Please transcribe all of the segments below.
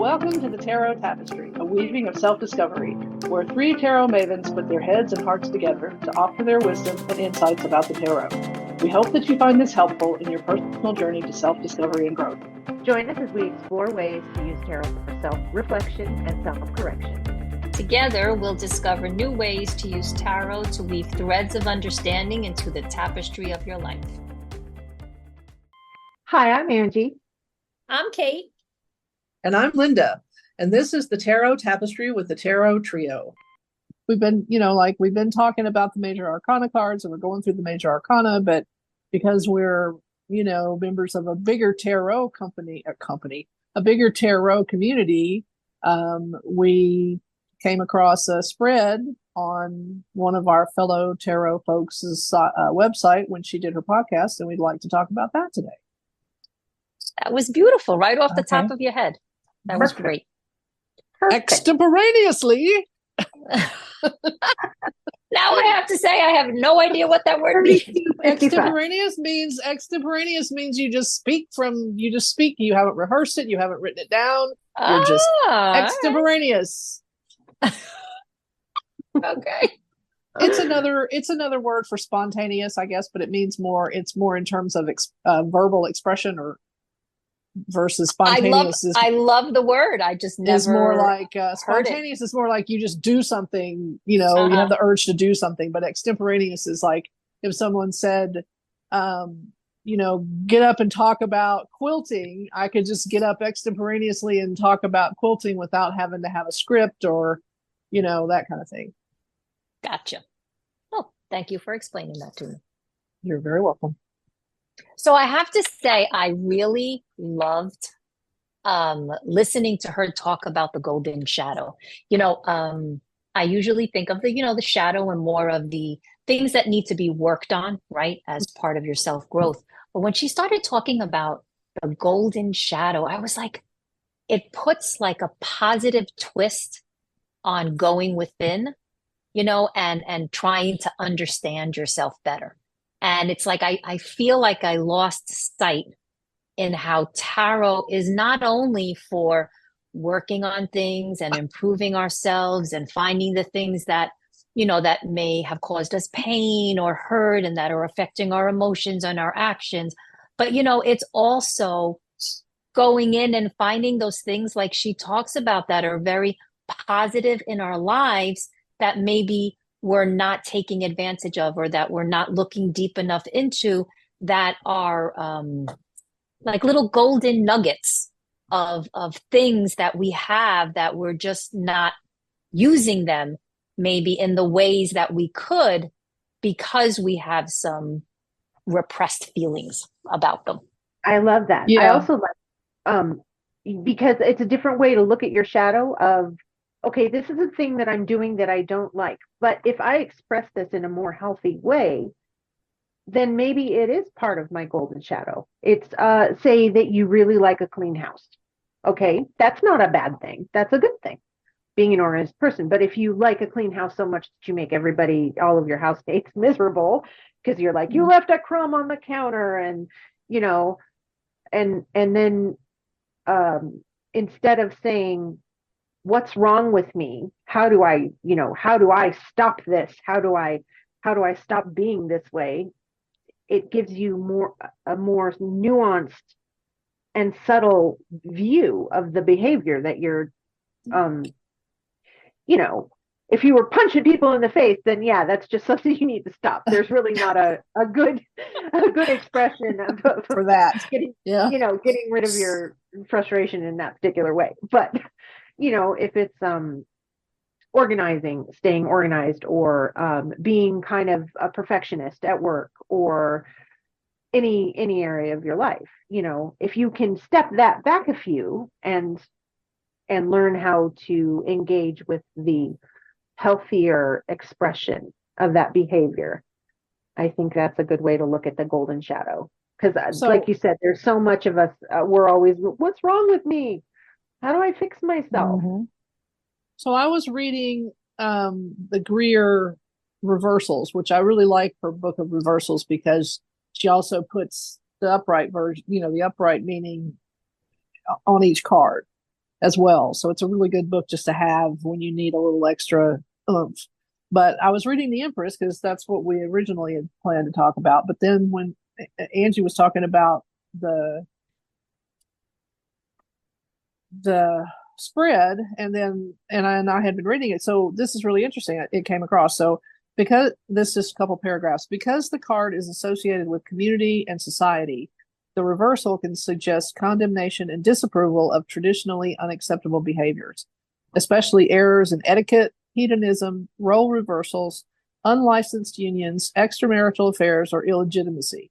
Welcome to the Tarot Tapestry, a weaving of self-discovery, where three tarot mavens put their heads and hearts together to offer their wisdom and insights about the tarot. We hope that you find this helpful in your personal journey to self-discovery and growth. Join us as we explore ways to use tarot for self-reflection and self-correction. Together, we'll discover new ways to use tarot to weave threads of understanding into the tapestry of your life. Hi, I'm Angie. I'm Kate. And I'm Linda, and this is the Tarot Tapestry with the Tarot Trio. We've been talking about the major arcana cards, and we're going through the major arcana, but because we're, members of a bigger tarot a bigger tarot community, we came across a spread on one of our fellow tarot folks' website when she did her podcast, and we'd like to talk about that today. That was beautiful, right off the top of your head. That was great. Perfect. Extemporaneously. Now I have to say I have no idea what that word means. Extemporaneous means you just speak. You haven't rehearsed it. You haven't written it down. You're just extemporaneous. Okay. It's another word for spontaneous, I guess, but it means more. It's more in terms of verbal expression or versus spontaneous. I love the word. I just never is more like spontaneous is more like you just do something, you have the urge to do something. But extemporaneous is like if someone said, get up and talk about quilting, I could just get up extemporaneously and talk about quilting without having to have a script or, that kind of thing. Gotcha. Well, thank you for explaining that to me. You're very welcome. So I have to say, I really loved listening to her talk about the golden shadow. I usually think of the shadow and more of the things that need to be worked on, right, as part of your self-growth. But when she started talking about the golden shadow, I was like, it puts like a positive twist on going within, and trying to understand yourself better. And it's like, I feel like I lost sight in how tarot is not only for working on things and improving ourselves and finding the things that, that may have caused us pain or hurt and that are affecting our emotions and our actions. But, it's also going in and finding those things like she talks about that are very positive in our lives that maybe we're not taking advantage of or that we're not looking deep enough into, that are like little golden nuggets of things that we have that we're just not using them maybe in the ways that we could because we have some repressed feelings about them. I love that. Yeah. I also like because it's a different way to look at your shadow of, okay, this is a thing that I'm doing that I don't like. But if I express this in a more healthy way, then maybe it is part of my golden shadow. It's say that you really like a clean house. Okay, that's not a bad thing. That's a good thing, being an organized person. But if you like a clean house so much that you make all of your housemates miserable because you're like, you left a crumb on the counter and, and then instead of saying, what's wrong with me? How do I stop this? How do I stop being this way? It gives you a more nuanced and subtle view of the behavior that you're, if you were punching people in the face, then yeah, that's just something you need to stop. There's really not a good expression for that. Getting rid of your frustration in that particular way. But if it's staying organized, or being kind of a perfectionist at work or any area of your life, if you can step that back a few and learn how to engage with the healthier expression of that behavior, I think that's a good way to look at the golden shadow. Because like you said, there's so much of us, we're always, what's wrong with me? How do I fix myself? Mm-hmm. So I was reading the Greer reversals, which I really like her book of reversals because she also puts the upright version, the upright meaning on each card. as well. So it's a really good book just to have when you need a little extra oomph. But I was reading The Empress because that's what we originally had planned to talk about. But then when Angie was talking about the spread, and I had been reading it, so this is really interesting. It came across. So because this is a couple paragraphs, because the card is associated with community and society, the reversal can suggest condemnation and disapproval of traditionally unacceptable behaviors, especially errors in etiquette, hedonism, role reversals, unlicensed unions, extramarital affairs, or illegitimacy.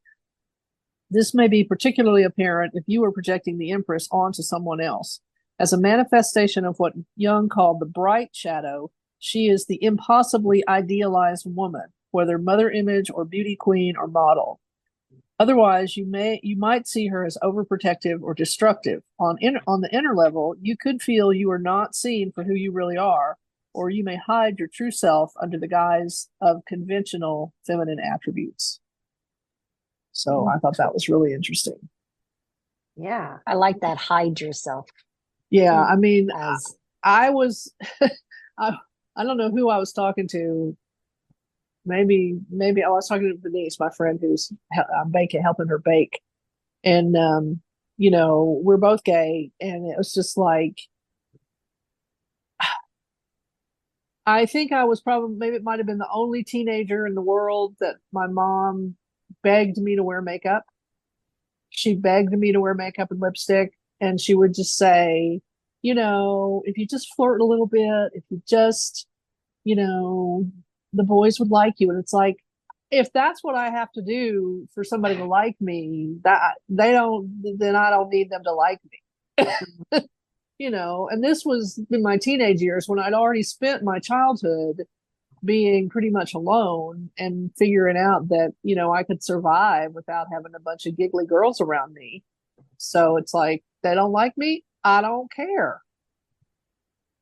This may be particularly apparent if you are projecting the Empress onto someone else. As a manifestation of what Jung called the bright shadow, she is the impossibly idealized woman, whether mother image or beauty queen or model. Otherwise, you might see her as overprotective or destructive. On the inner level, you could feel you are not seen for who you really are, or you may hide your true self under the guise of conventional feminine attributes. So I thought that was really interesting. Yeah. I like that, hide yourself. Yeah, I mean, I was, I don't know who I was talking to. Maybe I was talking to Denise, my friend who's helping her bake. And, we're both gay. And it was just like, I think I was maybe it might have been the only teenager in the world that my mom begged me to wear makeup. She begged me to wear makeup and lipstick. And she would just say, if you just flirt a little bit, if you just, the boys would like you. And it's like, if that's what I have to do for somebody to like me, then I don't need them to like me. And this was in my teenage years when I'd already spent my childhood being pretty much alone and figuring out that, I could survive without having a bunch of giggly girls around me. So it's like, they don't like me. I don't care.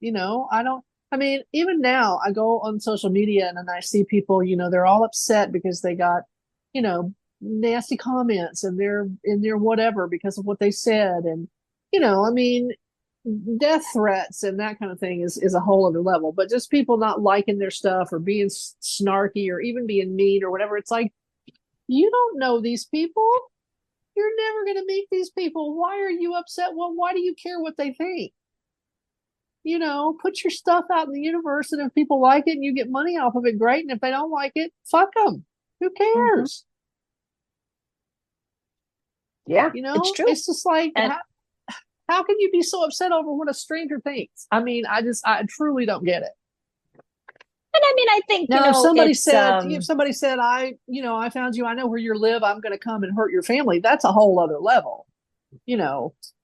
Even now I go on social media and then I see people, they're all upset because they got, nasty comments and they're in their whatever because of what they said. And, death threats and that kind of thing is a whole other level. But just people not liking their stuff or being snarky or even being mean or whatever, it's like, you don't know these people. You're never going to meet these people. Why are you upset? Well, why do you care what they think? Put your stuff out in the universe, and if people like it and you get money off of it, great. And if they don't like it, fuck them. Who cares? Yeah, it's true. It's just like, how can you be so upset over what a stranger thinks? I mean, I truly don't get it. And I think, now, if somebody said, I found you, I know where you live, I'm going to come and hurt your family, that's a whole other level,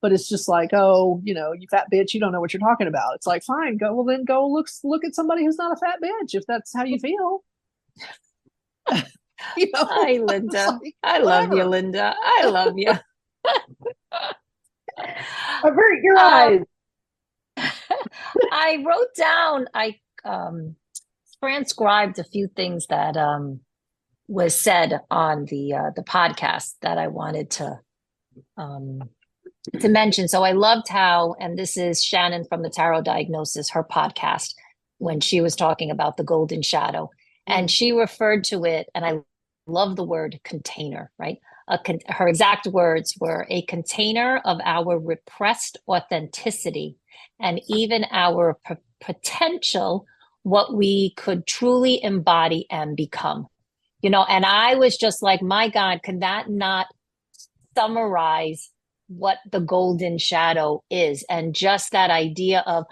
but it's just like, oh, you fat bitch, you don't know what you're talking about. It's like, fine, go look at somebody who's not a fat bitch, if that's how you feel. Hi, Linda. Like, I love you, Linda. I love you. Avert your eyes. I wrote down, transcribed a few things that was said on the podcast that I wanted to mention. So I loved how, and this is Shannon from the Tarot Diagnosis, her podcast, when she was talking about the golden shadow, and she referred to it, and I love the word container, right? Her exact words were a container of our repressed authenticity and even our potential, what we could truly embody and become. And I was just like, my God, can that not summarize what the golden shadow is? And just that idea of,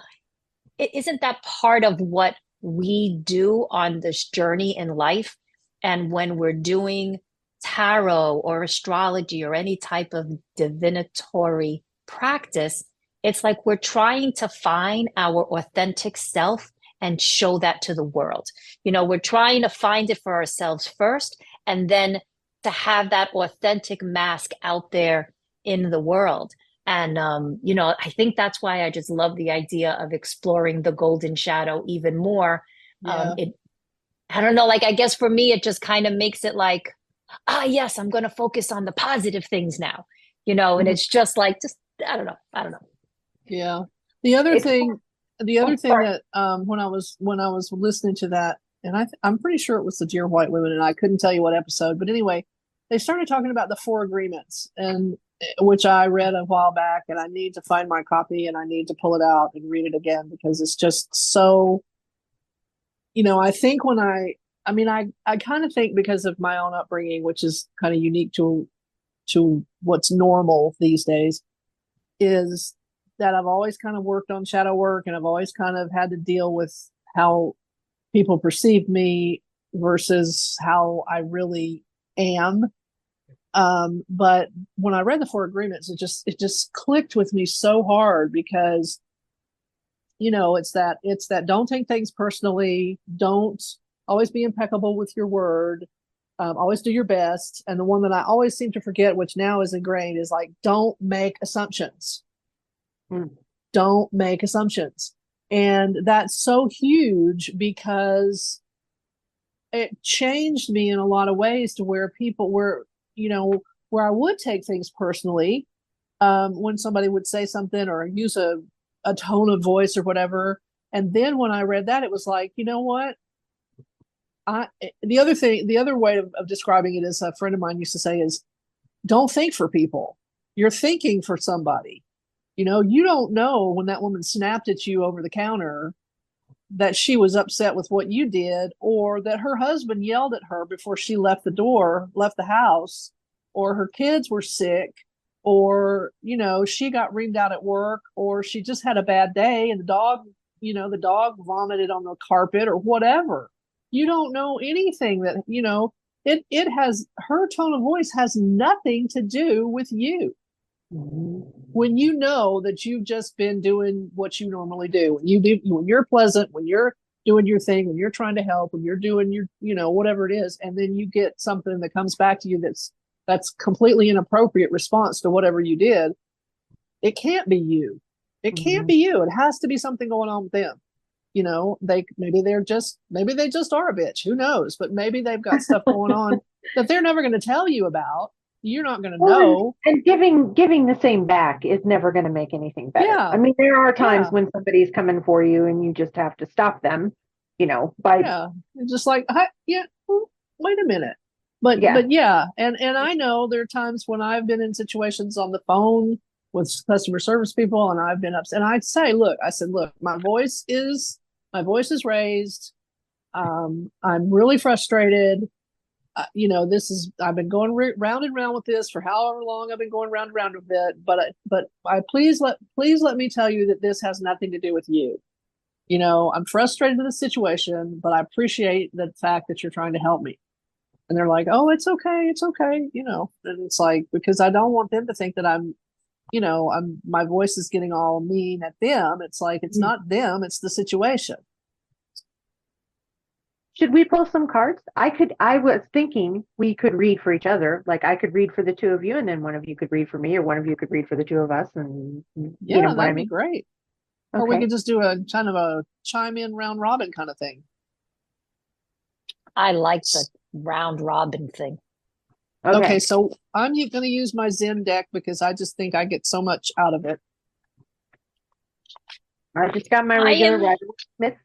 isn't that part of what we do on this journey in life? And when we're doing tarot or astrology or any type of divinatory practice, it's like we're trying to find our authentic self and show that to the world. We're trying to find it for ourselves first, and then to have that authentic mask out there in the world. And, I think that's why I just love the idea of exploring the golden shadow even more. Yeah. I don't know, I guess for me, it just kind of makes it like, yes, I'm going to focus on the positive things now, and it's just like, I don't know. Yeah. The other It's thing, the other thing sorry. that when I was listening to that, and I'm pretty sure it was the Dear White Women, and I couldn't tell you what episode, but anyway, they started talking about the four agreements, and which I read a while back, and I need to find my copy and I need to pull it out and read it again because it's just so, I think when I kind of think because of my own upbringing, which is kind of unique to what's normal these days, is that I've always kind of worked on shadow work and I've always kind of had to deal with how people perceive me versus how I really am. But when I read the four agreements, it just clicked with me so hard because it's that don't take things personally, don't always be impeccable with your word, always do your best. And the one that I always seem to forget, which now is ingrained, is like, don't make assumptions. Don't make assumptions. And that's so huge because it changed me in a lot of ways to where people were, where I would take things personally, when somebody would say something or use a tone of voice or whatever. And then when I read that, it was like, you know what? The other way of describing it is a friend of mine used to say is don't think for people. You're thinking for somebody. You don't know when that woman snapped at you over the counter that she was upset with what you did, or that her husband yelled at her before she left the house, or her kids were sick, or, she got reamed out at work, or she just had a bad day and the dog vomited on the carpet or whatever. You don't know anything that, it has her tone of voice has nothing to do with you. When you know that you've just been doing what you normally do, when you're pleasant, when you're doing your thing, when you're trying to help, when you're doing your, whatever it is, and then you get something that comes back to you that's completely inappropriate response to whatever you did, it can't be you. It can't be you. It has to be something going on with them. Maybe they just are a bitch. Who knows? But maybe they've got stuff going on that they're never going to tell you about. You're not going to know. And giving the same back is never going to make anything better. Yeah. I mean, there are times when somebody's coming for you and you just have to stop them, by just like, wait a minute. But yeah, and I know there are times when I've been in situations on the phone with customer service people and I've been upset, and I said, look, my voice is raised. I'm really frustrated. I've been going round and round with this for however long I've been going round and round with it. But I please let me tell you that this has nothing to do with you. I'm frustrated with the situation, but I appreciate the fact that you're trying to help me. And they're like, oh, it's okay. And it's like, because I don't want them to think that my voice is getting all mean at them. It's like, it's not them, it's the situation. Should we pull some cards? I was thinking we could read for each other. Like I could read for the two of you and then one of you could read for me, or one of you could read for the two of us. And that'd be great. Okay. Or we could just do a kind of a chime in round robin kind of thing. I like the round robin thing. Okay, so I'm going to use my Zen deck because I just think I get so much out of it. I just got my regular Smith.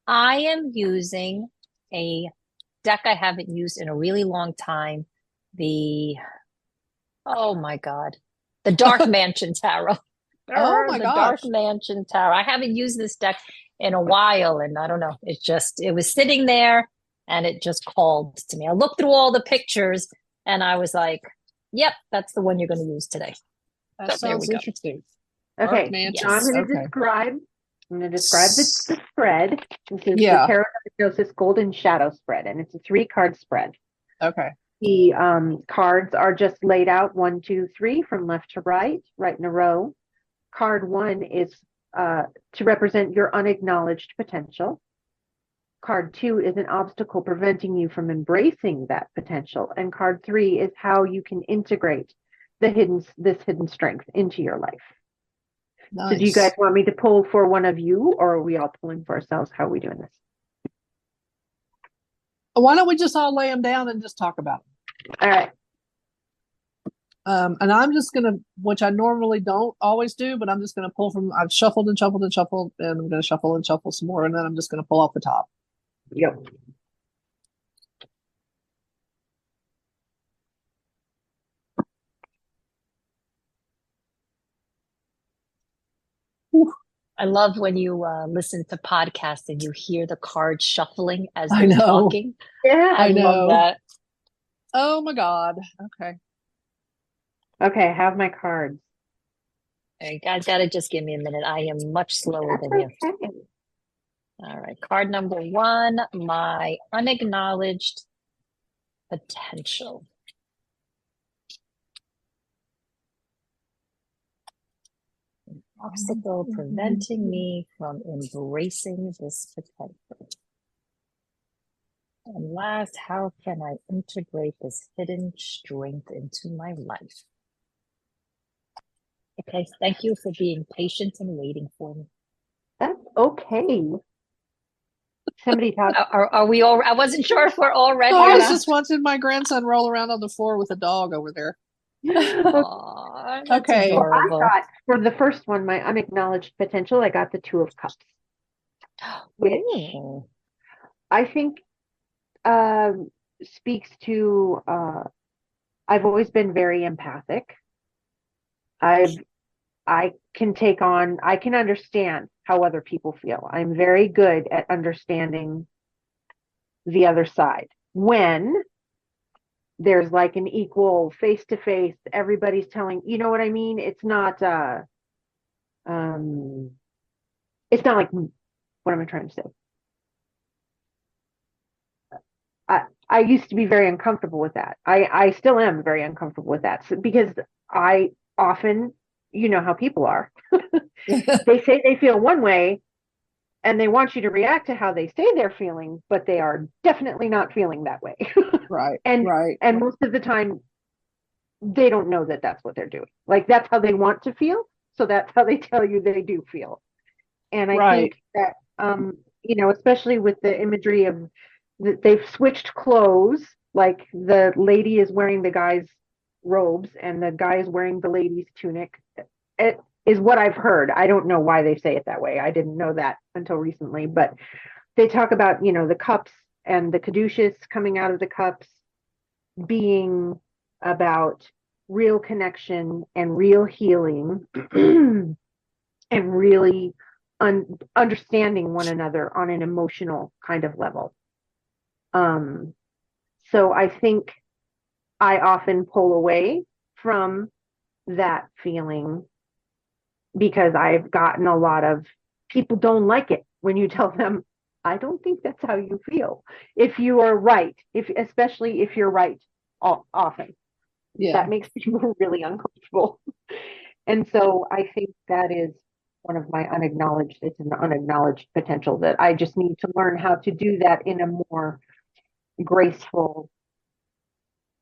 I am using a deck I haven't used in a really long time. Oh my God, the Dark Mansion Tarot. Oh my gosh. Dark Mansion Tarot. I haven't used this deck in a while, and I don't know. It was sitting there and it just called to me. I looked through all the pictures and I was like, yep, that's the one you're going to use today. That sounds interesting. Okay, yes. I'm going to describe the spread. This is the Tarot Diagnosis Golden Shadow spread, and it's a 3-card spread. Okay. The cards are just laid out 1, 2, 3 from left to right in a row. Card 1 is to represent your unacknowledged potential. Card 2 is an obstacle preventing you from embracing that potential. And card 3 is how you can integrate this hidden strength into your life. Nice. So do you guys want me to pull for one of you, or are we all pulling for ourselves? How are we doing this? Why don't we just all lay them down and just talk about them? All right. And I'm just gonna, which I normally don't always do, but I'm just gonna pull from. I've shuffled and shuffled and shuffled, and I'm gonna shuffle and shuffle some more, and then I'm just gonna pull off the top. Yep. I love when you listen to podcasts and you hear the cards shuffling as I they're know. talking. Yeah, I love that. Oh my God. Okay. Okay, I have my cards. You guys got to just give me a minute. I am much slower That's than you. okay. All right. Card number one, my unacknowledged potential. Obstacle preventing me from embracing this potential. And last, how can I integrate this hidden strength into my life? Okay, thank you for being patient and waiting for me. That's okay. Somebody talk. Are we all? I wasn't sure if we're all ready. I was just watching my grandson roll around on the floor with a dog over there. Aww, that's Okay. adorable. I got, for the first one, my unacknowledged potential, I got the Two of Cups, which I think speaks to, I've always been very empathic. I can take on, I can understand how other people feel. I'm very good at understanding the other side. When there's like an equal face to face, everybody's telling, you know what I mean? It's not like, what am I trying to say? I used to be very uncomfortable with that. I still am very uncomfortable with that, because I often, you know how people are. They say they feel one way and they want you to react to how they say they're feeling, but they are definitely not feeling that way. Right. And right. and most of the time they don't know that that's what they're doing. Like, that's how they want to feel, so that's how they tell you they do feel. And I think that you know, especially with the imagery of they've switched clothes, like the lady is wearing the guy's robes and the guy is wearing the lady's tunic. It is what I've heard. I don't know why they say it that way. I didn't know that until recently, but they talk about, you know, the cups and the caduceus coming out of the cups being about real connection and real healing and really understanding one another on an emotional kind of level. So I think I often pull away from that feeling because I've gotten a lot of people don't like it when you tell them, I don't think that's how you feel. If you are right, especially if you're right often, that makes people really uncomfortable. And so I think that is one of my it's an unacknowledged potential that I just need to learn how to do that in a more graceful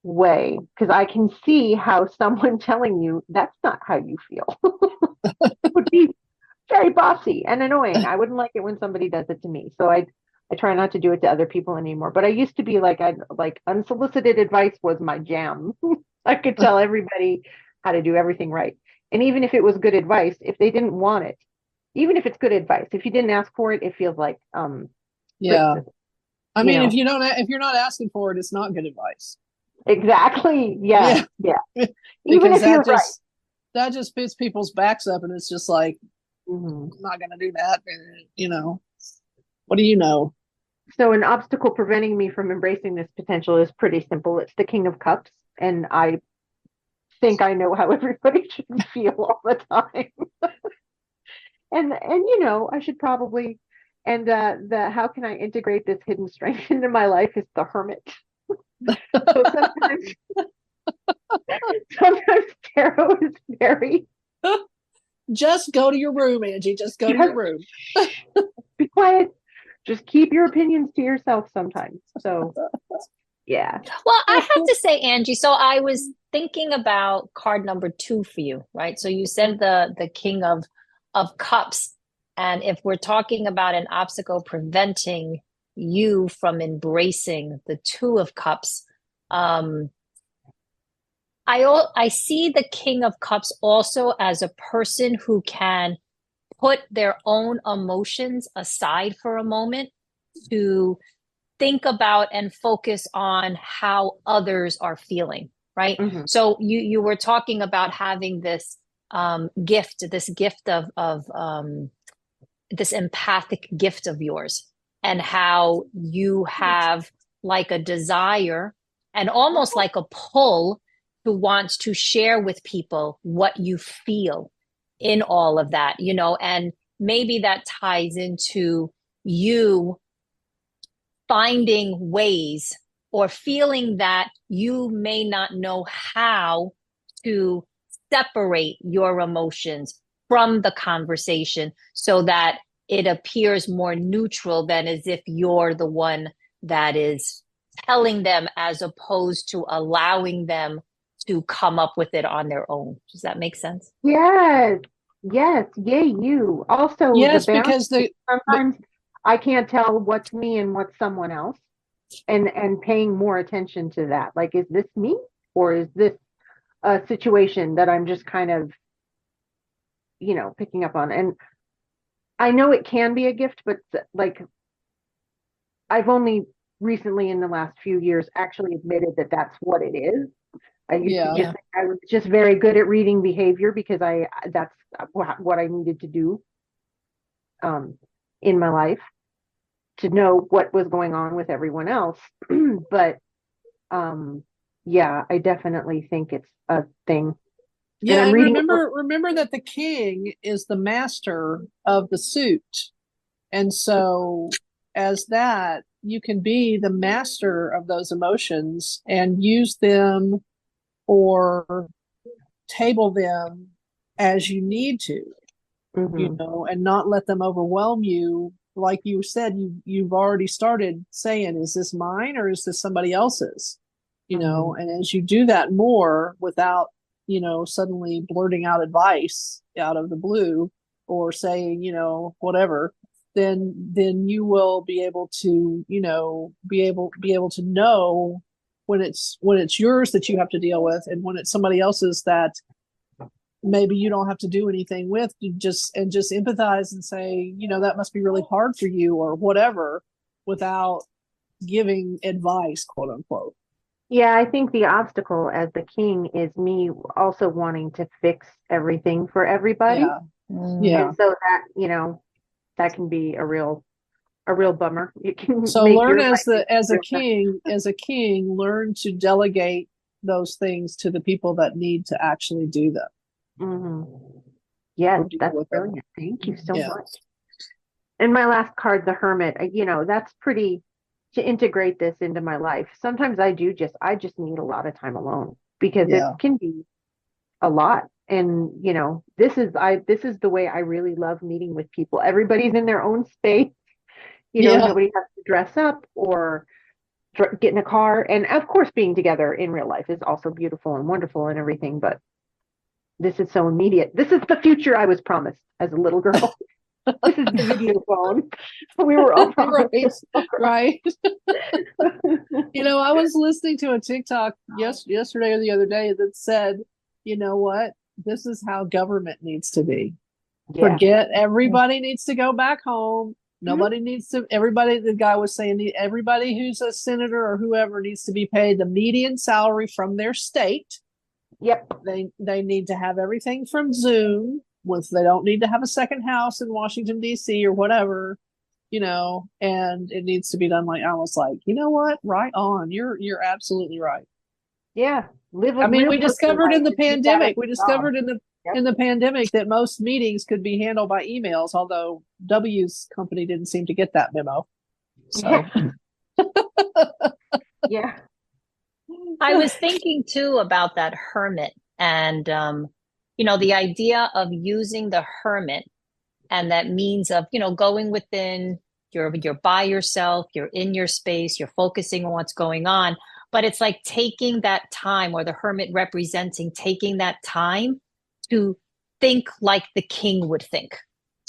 way, because I can see how someone telling you that's not how you feel would be very bossy and annoying. I wouldn't like it when somebody does it to me. So I try not to do it to other people anymore. But I used to be like, unsolicited advice was my jam. I could tell everybody how to do everything right. And even if it was good advice, if they didn't want it, even if it's good advice, if you didn't ask for it, it feels like criticism. I mean, if you're not asking for it, it's not good advice. Exactly. Yeah. Even if you're right. That just puts people's backs up, and it's just like, I'm not going to do that. You know, what do you know? So an obstacle preventing me from embracing this potential is pretty simple. It's the King of Cups, and I think I know how everybody should feel all the time. and you know, I should probably, and the how can I integrate this hidden strength into my life is the Hermit. So sometimes tarot is very just go to your room, Angie. Just go to your room. Be quiet. Just keep your opinions to yourself sometimes. So yeah. Well, I have to say, Angie, so I was thinking about card number 2 for you, right? So you said the King of Cups. And if we're talking about an obstacle preventing you from embracing the Two of Cups, I see the King of Cups also as a person who can put their own emotions aside for a moment to think about and focus on how others are feeling, right? Mm-hmm. So you were talking about having this gift, of this empathic gift of yours, and how you have like a desire and almost like a pull to want to share with people what you feel in all of that, and maybe that ties into you finding ways or feeling that you may not know how to separate your emotions from the conversation so that it appears more neutral than as if you're the one that is telling them as opposed to allowing them to come up with it on their own. Does that make sense? Yes. Yes. Yay, you. Also, Yes, the because boundaries. Sometimes I can't tell what's me and what's someone else, and paying more attention to that. Like, is this me, or is this a situation that I'm just kind of, picking up on? And I know it can be a gift, but like, I've only recently in the last few years actually admitted that that's what it is. I used to just think I was just very good at reading behavior because that's what I needed to do in my life to know what was going on with everyone else. But yeah, I definitely think it's a thing. Yeah, I'm and reading remember that the king is the master of the suit. And so as that, you can be the master of those emotions and use them or table them as you need to, and not let them overwhelm you. Like you said, you've already started saying, is this mine or is this somebody else's? And as you do that more without, suddenly blurting out advice out of the blue or saying, whatever, then you will be able to, be able to know when it's yours that you have to deal with, and when it's somebody else's that maybe you don't have to do anything with, you just empathize and say, that must be really hard for you or whatever, without giving advice, quote unquote. Yeah, I think the obstacle as the king is me also wanting to fix everything for everybody. Yeah. Yeah. And so that, that can be a real bummer. It can So make learn your life as a king, learn to delegate those things to the people that need to actually do them. Mm-hmm. Yes, that's brilliant. Thank you so much. And my last card, the Hermit, that's pretty to integrate this into my life. Sometimes I just need a lot of time alone because it can be a lot. And, this is the way I really love meeting with people. Everybody's in their own space. Nobody has to dress up or get in a car. And of course, being together in real life is also beautiful and wonderful and everything. But this is so immediate. This is the future I was promised as a little girl. This is the video phone. We were all promised. Right. I was listening to a TikTok yesterday or the other day that said, you know what? This is how government needs to be. Yeah. Forget everybody needs to go back home. Nobody needs to, the guy was saying, everybody who's a senator or whoever needs to be paid the median salary from their state. Yep. They need to have everything from Zoom. They don't need to have a second house in Washington, D.C. or whatever, and it needs to be done. Like, I was like, you know what? Right on. You're absolutely right. Yeah. We discovered in the pandemic, in the pandemic that most meetings could be handled by emails, although W's company didn't seem to get that memo. So yeah. I was thinking too about that hermit and the idea of using the hermit and that means of, going within, you're by yourself, you're in your space, you're focusing on what's going on. But it's like taking that time, or the hermit representing taking that time to think like the king would think,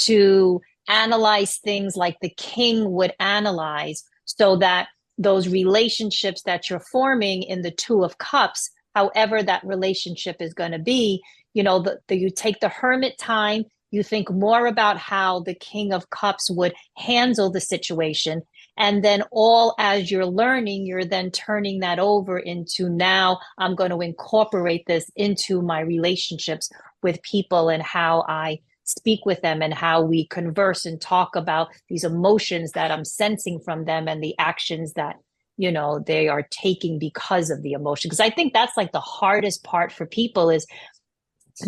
to analyze things like the king would analyze, so that those relationships that you're forming in the Two of Cups however that relationship is going to be, you know, you take the hermit time, you think more about how the King of Cups would handle the situation. And then all as you're learning, you're then turning that over into, now I'm going to incorporate this into my relationships with people and how I speak with them and how we converse and talk about these emotions that I'm sensing from them and the actions that, you know, they are taking because of the emotion. Because I think that's like the hardest part for people is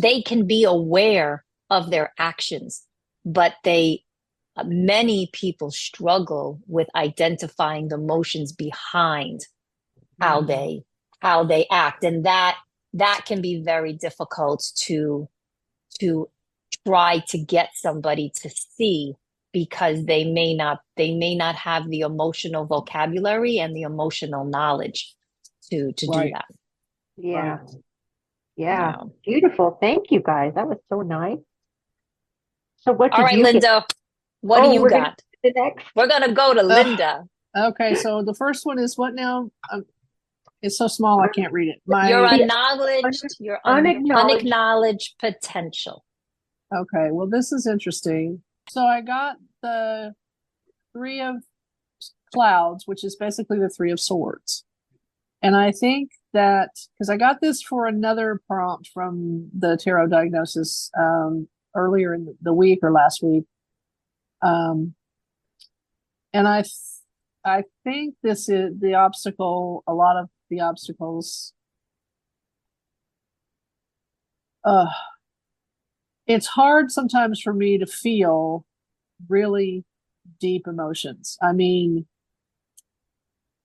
they can be aware of their actions, but many people struggle with identifying the emotions behind how they act, and that can be very difficult to try to get somebody to see, because they may not have the emotional vocabulary and the emotional knowledge to do that. Yeah. Yeah. Beautiful. Thank you guys. That was so nice. So what did you Linda, what do you got? The next. We're gonna go to Linda. Okay, so the first one is what now? It's so small I can't read it. Your unacknowledged potential. Okay, well, this is interesting. So I got the Three of Clouds, which is basically the Three of Swords. And I think that, because I got this for another prompt from the tarot diagnosis earlier in the week or last week. And I think this is the obstacle, a lot of the obstacles. It's hard sometimes for me to feel really deep emotions. I mean,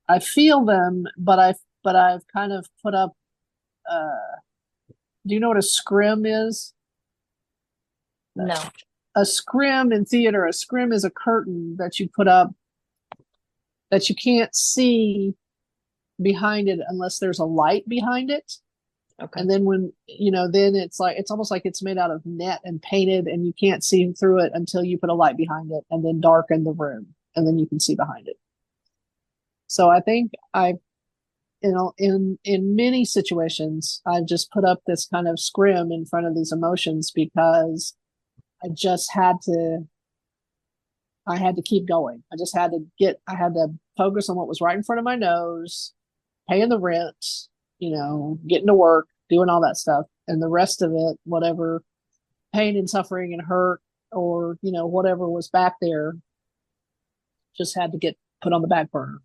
I feel them, but I've kind of put up, do you know what a scrim is? No. A scrim in theater, a scrim is a curtain that you put up that you can't see behind it unless there's a light behind it. Okay. And then when, you know, then it's almost like it's made out of net and painted, and you can't see through it until you put a light behind it and then darken the room, and then you can see behind it. So I think in many situations, I've just put up this kind of scrim in front of these emotions because I had to keep going. I had to focus on what was right in front of my nose, paying the rent, you know, getting to work, doing all that stuff. And the rest of it, whatever pain and suffering and hurt, or, you know, whatever was back there, just had to get put on the back burner.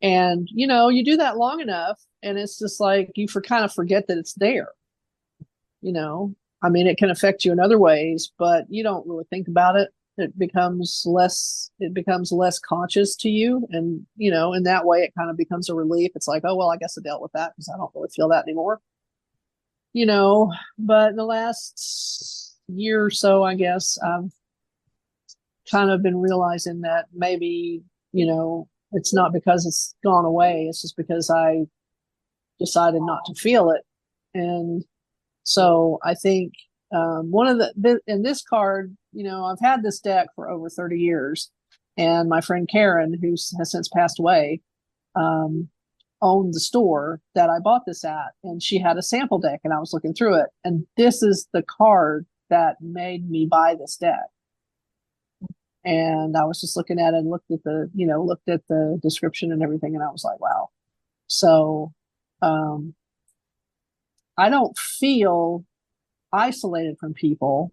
And, you know, you do that long enough and it's just like you kind of forget that it's there. You know, I mean, it can affect you in other ways, but you don't really think about it. It becomes less conscious to you. And, you know, in that way, it kind of becomes a relief. It's like, oh, well, I guess I dealt with that because I don't really feel that anymore. You know, but in the last year or so, I guess, I've kind of been realizing that maybe, you know, it's not because it's gone away. It's just because I decided not to feel it. And so I think one of in this card, you know, I've had this deck for over 30 years, and my friend Karen, who has since passed away, owned the store that I bought this at, and she had a sample deck, and I was looking through it, and this is the card that made me buy this deck. And I was just looking at it and looked at the description and everything, and I was like, wow. So I don't feel isolated from people,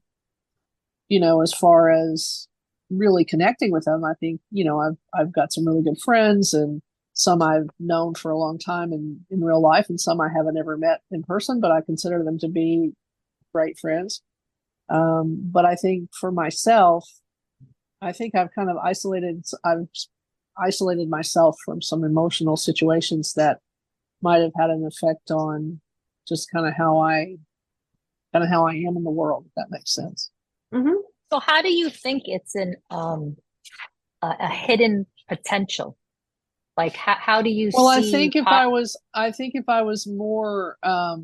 you know, as far as really connecting with them. I think, you know, I've got some really good friends, and some I've known for a long time in real life, and some I haven't ever met in person, but I consider them to be great friends. But I think for myself, I think I've isolated myself from some emotional situations that might have had an effect on just kind of how I am in the world, if that makes sense. Mm-hmm. So how do you think it's a hidden potential? Like how do you well, see? I think if I was more, I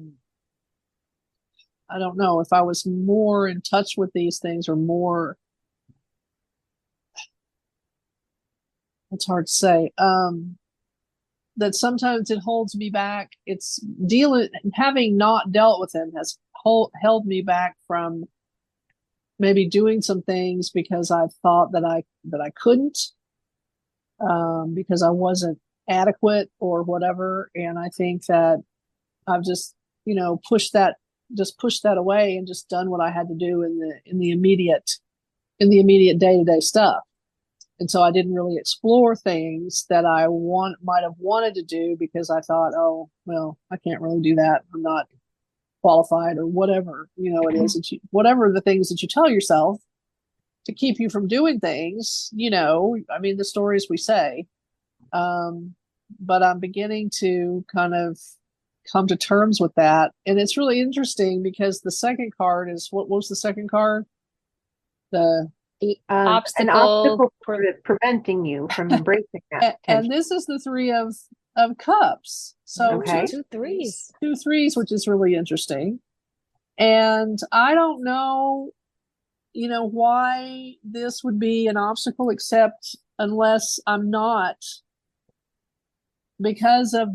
don't know, if I was more in touch with these things, or more, it's hard to say. that sometimes it holds me back. It's having not dealt with him has held me back from maybe doing some things because I thought that I couldn't, because I wasn't adequate or whatever. And I think that I've just, pushed that away and just done what I had to do in the immediate day-to-day stuff. And so I didn't really explore things that I might have wanted to do because I thought, oh, well, I can't really do that. I'm not qualified or whatever, it is that whatever the things that you tell yourself to keep you from doing things, I mean, the stories we say. But I'm beginning to kind of come to terms with that. And it's really interesting because the second card is, what was the second card? An obstacle preventing you from embracing that. And this is the Three of Cups. So okay. Two threes, which is really interesting. And I don't know, why this would be an obstacle, except unless I'm not, because of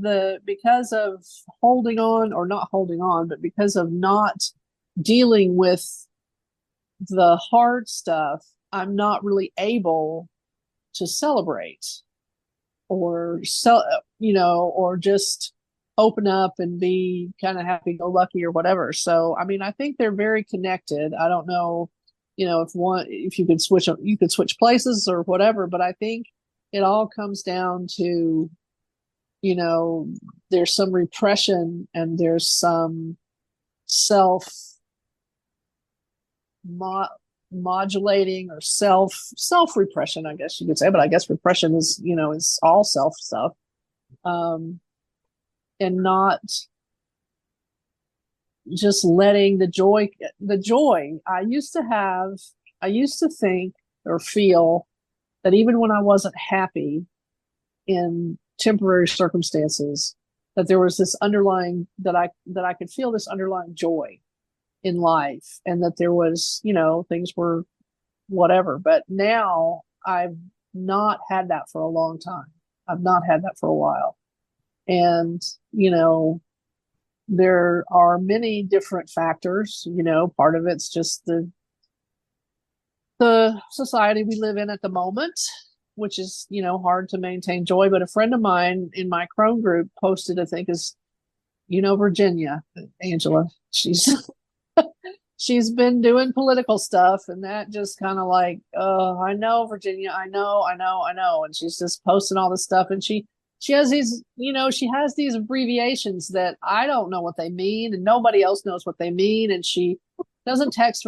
holding on, or not holding on, but because of not dealing with the hard stuff, I'm not really able to celebrate or or just open up and be kind of happy-go-lucky or whatever. So, I mean, I think they're very connected. I don't know, if you could switch places or whatever, but I think it all comes down to, there's some repression and there's some self modulating or self repression, I guess you could say, but I guess repression is is all self stuff, and not just letting the joy I used to think or feel that even when I wasn't happy in temporary circumstances, that there was this underlying, that I could feel this underlying joy in life, and that there was, things were whatever. But now I've not had that for a long time. I've not had that for a while. And, there are many different factors, part of it's just the society we live in at the moment, which is, hard to maintain joy. But a friend of mine in my Crone group posted, I think is, Virginia, Angela, she's been doing political stuff, and that just kind of like, oh, I know, Virginia, I know. And she's just posting all this stuff, and she has these, she has these abbreviations that I don't know what they mean, and nobody else knows what they mean. And she doesn't text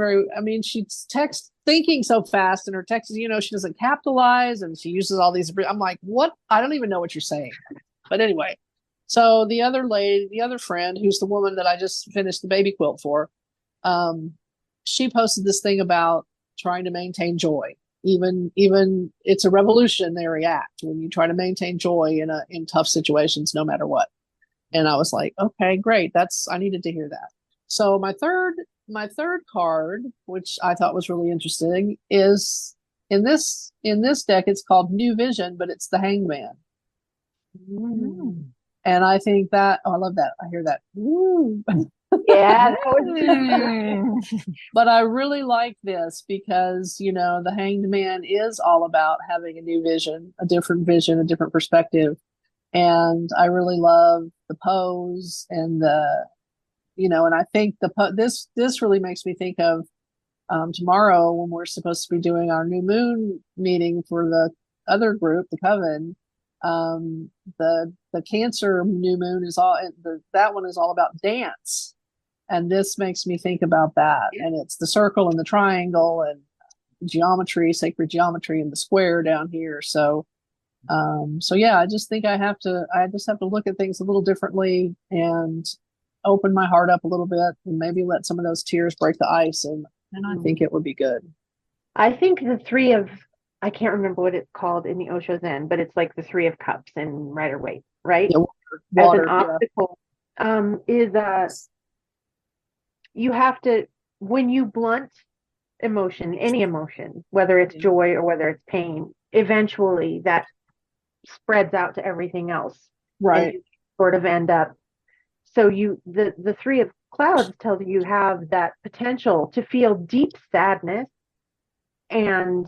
she texts thinking so fast, and her text is, she doesn't capitalize, and she uses all these. I'm like, what? I don't even know what you're saying. But anyway, so the other friend, who's the woman that I just finished the baby quilt for, she posted this thing about trying to maintain joy. Even it's a revolutionary act when you try to maintain joy in tough situations, no matter what. And I was like, okay, great. I needed to hear that. So my third card, which I thought was really interesting, is in this deck, it's called New Vision, but it's the Hanged Man. Mm. And I think that, I love that. I hear that. Woo. Yeah, that was but I really like this because, the Hanged Man is all about having a new vision, a different perspective. And I really love the pose and and I think this really makes me think of tomorrow, when we're supposed to be doing our new moon meeting for the other group, the Coven. The Cancer new moon that one is all about dance. And this makes me think about that. And it's the circle and the triangle and geometry, sacred geometry, and the square down here. So yeah, I just think I just have to look at things a little differently and open my heart up a little bit, and maybe let some of those tears break the ice. And I think it would be good. I think the I can't remember what it's called in the Osho Zen, but it's like the Three of Cups in Rider-Waite, right? Yeah, water, as an obstacle, is you have to, when you blunt emotion, any emotion, whether it's joy or whether it's pain, eventually that spreads out to everything else. Right. you sort of end up. So the three of clouds tells you have that potential to feel deep sadness, and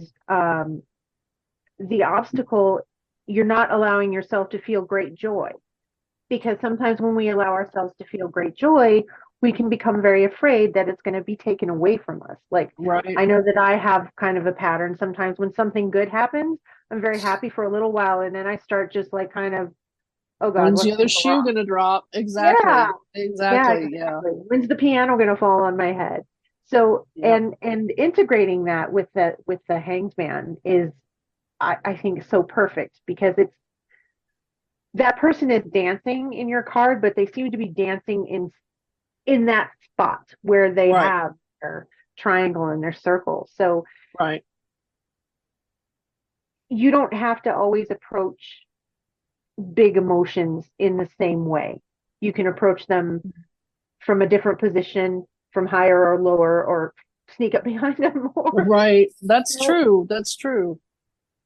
the obstacle, you're not allowing yourself to feel great joy, because sometimes when we allow ourselves to feel great joy, we can become very afraid that it's going to be taken away from us. Like, right. I know that I have kind of a pattern. Sometimes when something good happens, I'm very happy for a little while, and then I start just like kind of, oh God, When's what's the other going shoe on? gonna drop? Exactly. Yeah, Exactly. Yeah. exactly. When's the piano going to fall on my head? So, Yeah. and integrating that with the Hanged Man is, I think, so perfect, because it's, that person is dancing in your card, but they seem to be dancing in that spot where they Right. have their triangle and their circle. So Right. you don't have to always approach big emotions in the same way. You can approach them from a different position, from higher or lower, or sneak up behind them more. Right. That's So, true. That's true.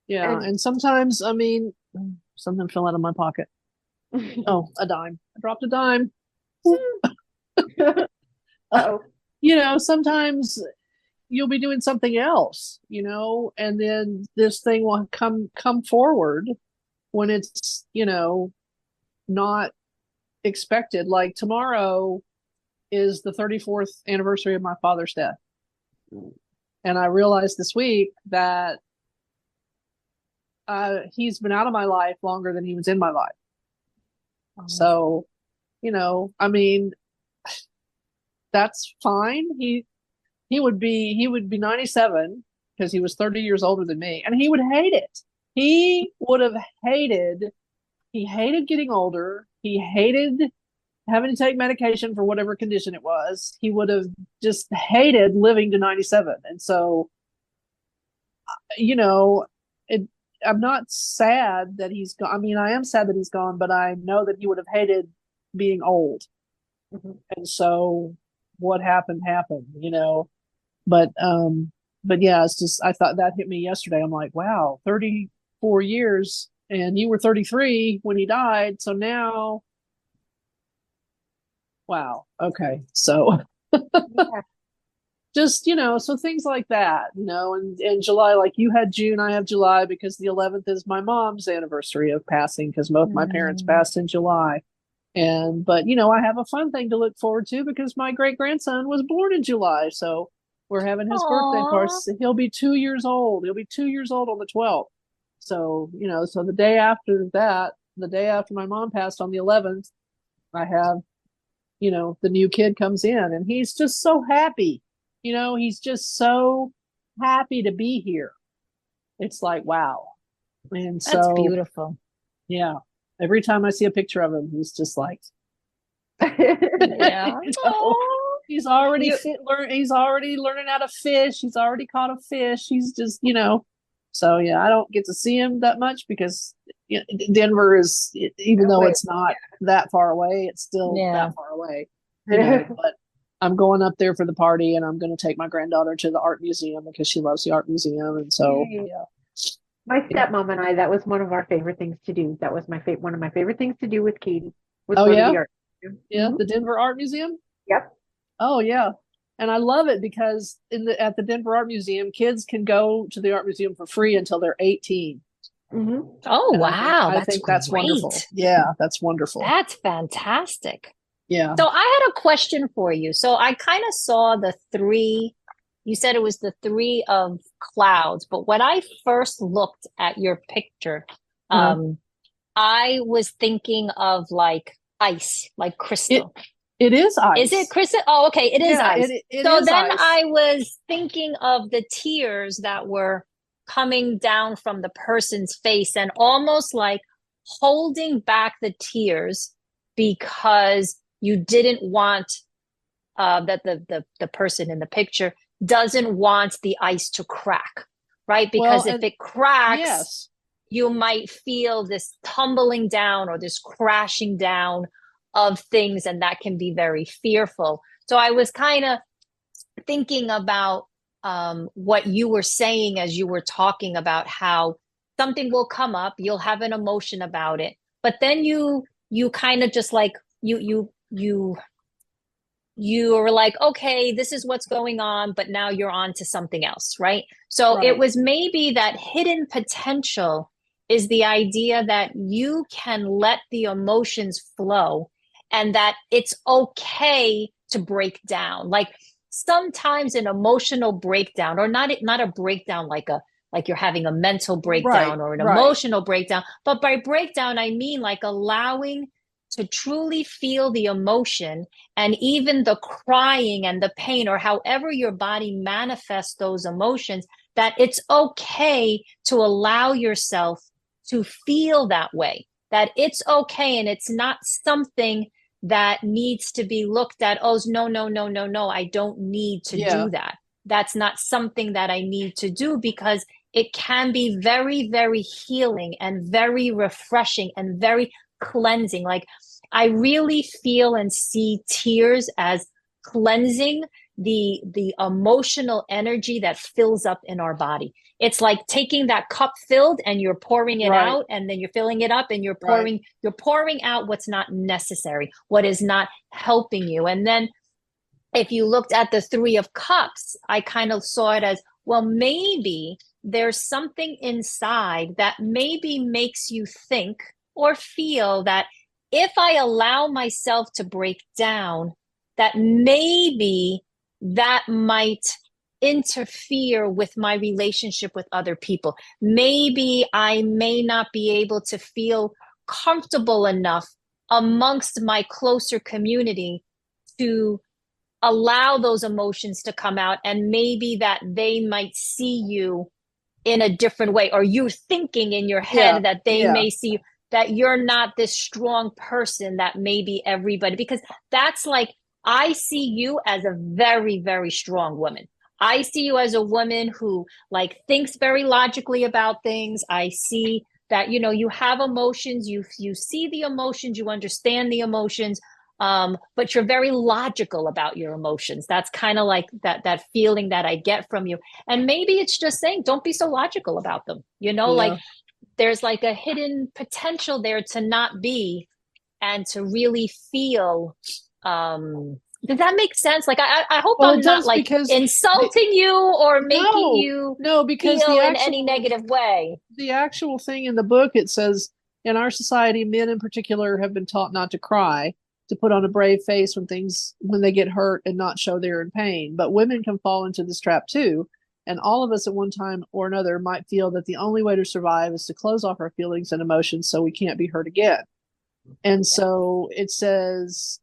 Yeah. and And sometimes, I mean, something fell out of my pocket. Oh, a dime. I dropped a dime. oh, Sometimes you'll be doing something else, and then this thing will come forward when it's, not expected. Like tomorrow is the 34th anniversary of my father's death. And I realized this week that he's been out of my life longer than he was in my life. So, I mean, that's fine. He would be 97 because he was 30 years older than me, and he would hate it. He would have he hated getting older. He hated having to take medication for whatever condition it was. He would have just hated living to 97. And so, it, I'm not sad that he's gone. I mean, I am sad that he's gone, but I know that he would have hated being old. mm-hmm. And so what happened, but, but yeah, it's just, I thought that hit me yesterday. I'm like, wow, 34 years, and you were 33 when he died. So now, wow. Okay. So Yeah. just, so things like that, and July, like you had June, I have July, because the 11th is my mom's anniversary of passing, because both my parents passed in July. But I have a fun thing to look forward to, because my great grandson was born in July. So we're having his birthday party. He'll be 2 years old. He'll be 2 years old on the 12th. So, so the day after that, the day after my mom passed on the 11th, I have, the new kid comes in, and he's just so happy. He's just so happy to be here. It's like, wow. And so that's beautiful. Yeah. Every time I see a picture of him, he's just like, yeah. He's already he's already learning how to fish. He's already caught a fish. He's just, So yeah, I don't get to see him that much, because Denver is, even though it's not that far away, it's still that far away. But I'm going up there for the party, and I'm going to take my granddaughter to the art museum because she loves the art museum, and so yeah. My stepmom and I, that was one of our favorite things to do. That was one of my favorite things to do with Katie. Was oh go yeah, to the art museum. Yeah, the Denver Art Museum. Yep. Oh yeah, and I love it because at the Denver Art Museum, kids can go to the art museum for free until they're 18. Mm-hmm. Oh and wow, I think that's wonderful. Yeah, that's wonderful. That's fantastic. Yeah. So I had a question for you. So I kind of saw the three. You said it was the three of clouds, but when I first looked at your picture, I was thinking of like ice, like crystal. It is ice. Is it crystal? Oh, okay. It is ice. So then ice. I was thinking of the tears that were coming down from the person's face, and almost like holding back the tears because you didn't want that the person in the picture doesn't want the ice to crack, right? Because if it cracks, you might feel this tumbling down or this crashing down of things, and that can be very fearful. So I was kind of thinking about what you were saying as you were talking about how something will come up, you'll have an emotion about it, but then you you kind of just like you were like, okay, this is what's going on, but now you're on to something else, right? So Right. it was maybe that hidden potential is the idea that you can let the emotions flow and that it's okay to break down. Like sometimes an emotional breakdown, or not a breakdown like you're having a mental Right. breakdown or an Right. emotional breakdown, but by breakdown I mean like allowing to truly feel the emotion and even the crying and the pain, or however your body manifests those emotions, that it's okay to allow yourself to feel that way, that it's okay. And it's not something that needs to be looked at. Oh, no, no, no, no, no. I don't need to Yeah. do that. That's not something that I need to do, because it can be very, very healing and very refreshing and very cleansing. Like I really feel and see tears as cleansing the emotional energy that fills up in our body. It's like taking that cup filled and you're pouring it Right. out, and then you're filling it up and Right. you're pouring out what's not necessary, what is not helping you. And then if you looked at the Three of Cups, I kind of saw it as, well, maybe there's something inside that maybe makes you think or feel that if I allow myself to break down, that maybe that might interfere with my relationship with other people. Maybe I may not be able to feel comfortable enough amongst my closer community to allow those emotions to come out, and maybe that they might see you in a different way, or you're thinking in your Yeah. head that they Yeah. may see you, that you're not this strong person that maybe everybody, because that's like, I see you as a very, very strong woman. I see you as a woman who like thinks very logically about things. I see that, you know, you have emotions, you see the emotions, you understand the emotions, but you're very logical about your emotions. That's kind of like that feeling that I get from you. And maybe it's just saying, don't be so logical about them. You know, like Yeah. there's like a hidden potential there to not be, and to really feel. Does that make sense? Like, I hope Well, it I'm not does, like because insulting you or making no, you no, because feel in any negative way. the actual thing in the book, it says in our society, men in particular have been taught not to cry, to put on a brave face when they get hurt and not show they're in pain. But women can fall into this trap too. And all of us at one time or another might feel that the only way to survive is to close off our feelings and emotions so we can't be hurt again. And Yeah. so it says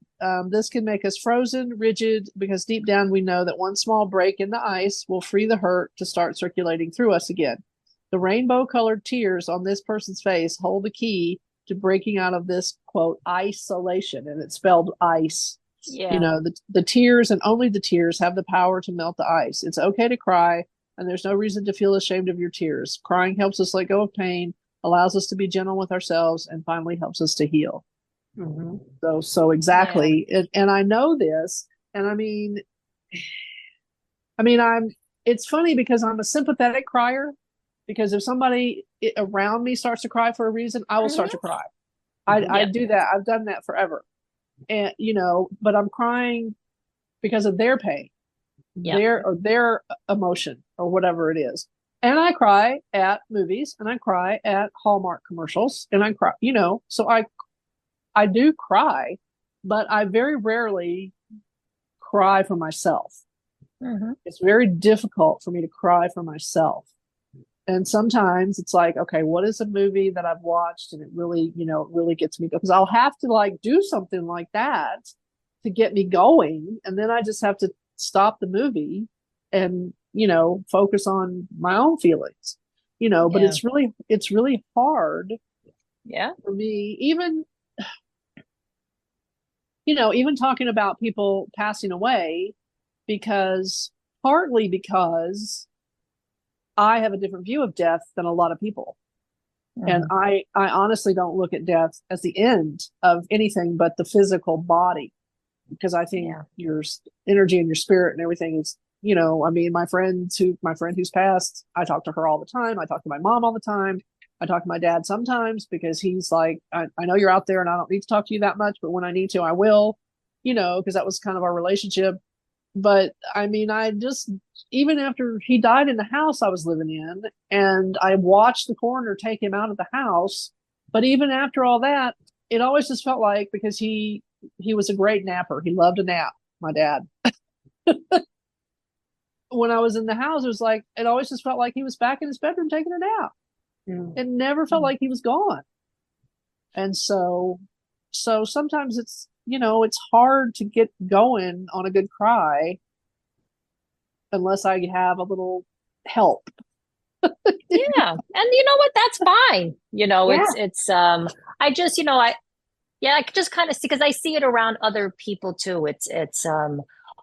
this can make us frozen, rigid, because deep down we know that one small break in the ice will free the hurt to start circulating through us again. The rainbow colored tears on this person's face hold the key to breaking out of this, quote, isolation. And it's spelled ice. You Yeah. know, the tears, and only the tears, have the power to melt the ice. It's okay to cry, and there's no reason to feel ashamed of your tears. Crying helps us let go of pain, allows us to be gentle with ourselves, and finally helps us to heal. Mm-hmm. So Yeah. exactly. And I know this, and I mean, it's funny because I'm a sympathetic crier, because if somebody around me starts to cry for a reason, I will start to Mm-hmm. cry. I Yep. do that. I've done that forever. And, you know, but I'm crying because of their pain, Yep. their emotion, or whatever it is. And I cry at movies, and I cry at Hallmark commercials, and I cry, you know, so I do cry, but I very rarely cry for myself. Mm-hmm. It's very difficult for me to cry for myself. And sometimes it's like, okay, what is a movie that I've watched and it really, you know, it really gets me, because I'll have to like do something like that to get me going. And then I just have to stop the movie and, you know, focus on my own feelings, you know, but Yeah. it's really hard Yeah. for me, even, you know, even talking about people passing away, because partly because I have a different view of death than a lot of people. And Mm-hmm. I honestly don't look at death as the end of anything but the physical body, because I think Yeah. your energy and your spirit and everything is, you know, I mean, my friend who's passed, I talk to her all the time. I talk to my mom all the time. I talk to my dad sometimes because he's like, I know you're out there and I don't need to talk to you that much, but when I need to, I will, because that was kind of our relationship. But I mean, even after he died in the house I was living in, and I watched the coroner take him out of the house, but even after all that, it always just felt like, because he was a great napper. He loved a nap, my dad. When I was in the house, it always just felt like he was back in his bedroom taking a nap. It never felt like he was gone. And so sometimes it's, it's hard to get going on a good cry unless I have a little help. Yeah. And you know what? That's fine. I just, I just kind of see, because I see it around other people too. It's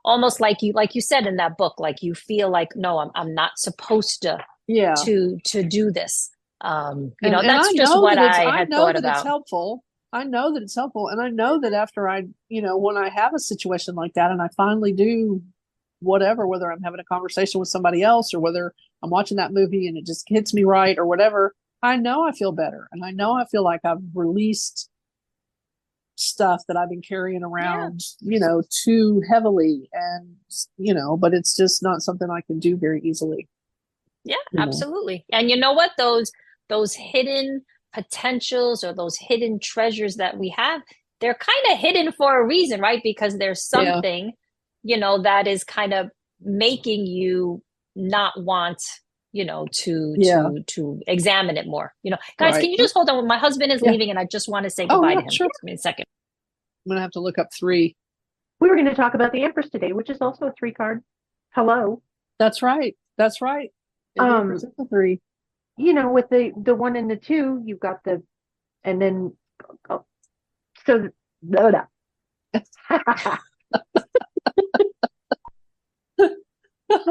almost like you said in that book, like you feel like, no, I'm not supposed to do this. That's just what I had thought about. It's helpful. I know that it's helpful. And I know that after when I have a situation like that and I finally do whatever, whether I'm having a conversation with somebody else or whether I'm watching that movie and it just hits me right or whatever, I know I feel better. And I know I feel like I've released stuff that I've been carrying around, too heavily. And, but it's just not something I can do very easily. Yeah, absolutely. And you know what? Those hidden potentials or those hidden treasures that we have, they're kind of hidden for a reason, right? Because there's something, that is kind of making you not want, to examine it more. Guys, Can you just hold on? My husband is leaving and I just want to say goodbye to him. Sure. Give me a second. I'm going to have to look up 3. We were going to talk about the Empress today, which is also a 3 card. Hello. That's right. It's a 3. With the 1 and the 2, you've got and then, so,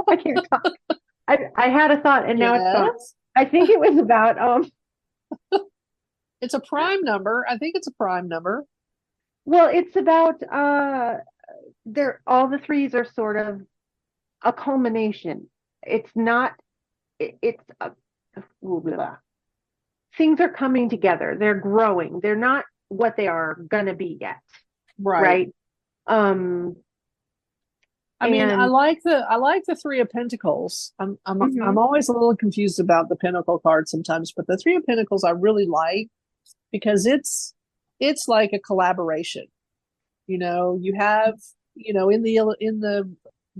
I can't talk. I had a thought and now it's gone. I think it was about, it's a prime number. I think it's a prime number. Well, it's about, all the 3s are sort of a culmination. It's not, it's things are coming together. They're growing. They're not what they are gonna be yet. Right. I mean, I like the 3 of Pentacles. I'm always a little confused about the Pentacle card sometimes, but the 3 of Pentacles I really like because it's like a collaboration. You have, in the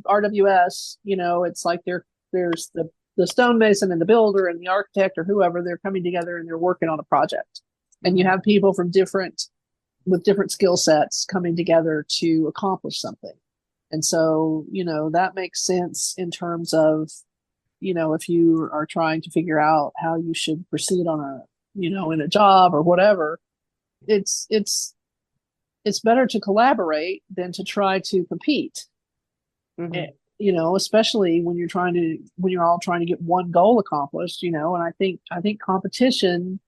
RWS, it's like there's the stonemason and the builder and the architect or whoever, they're coming together and they're working on a project. And you have people with different skill sets coming together to accomplish something. And so, that makes sense in terms of, if you are trying to figure out how you should proceed on in a job or whatever, it's better to collaborate than to try to compete. Especially when you're all trying to get one goal accomplished, and I think competition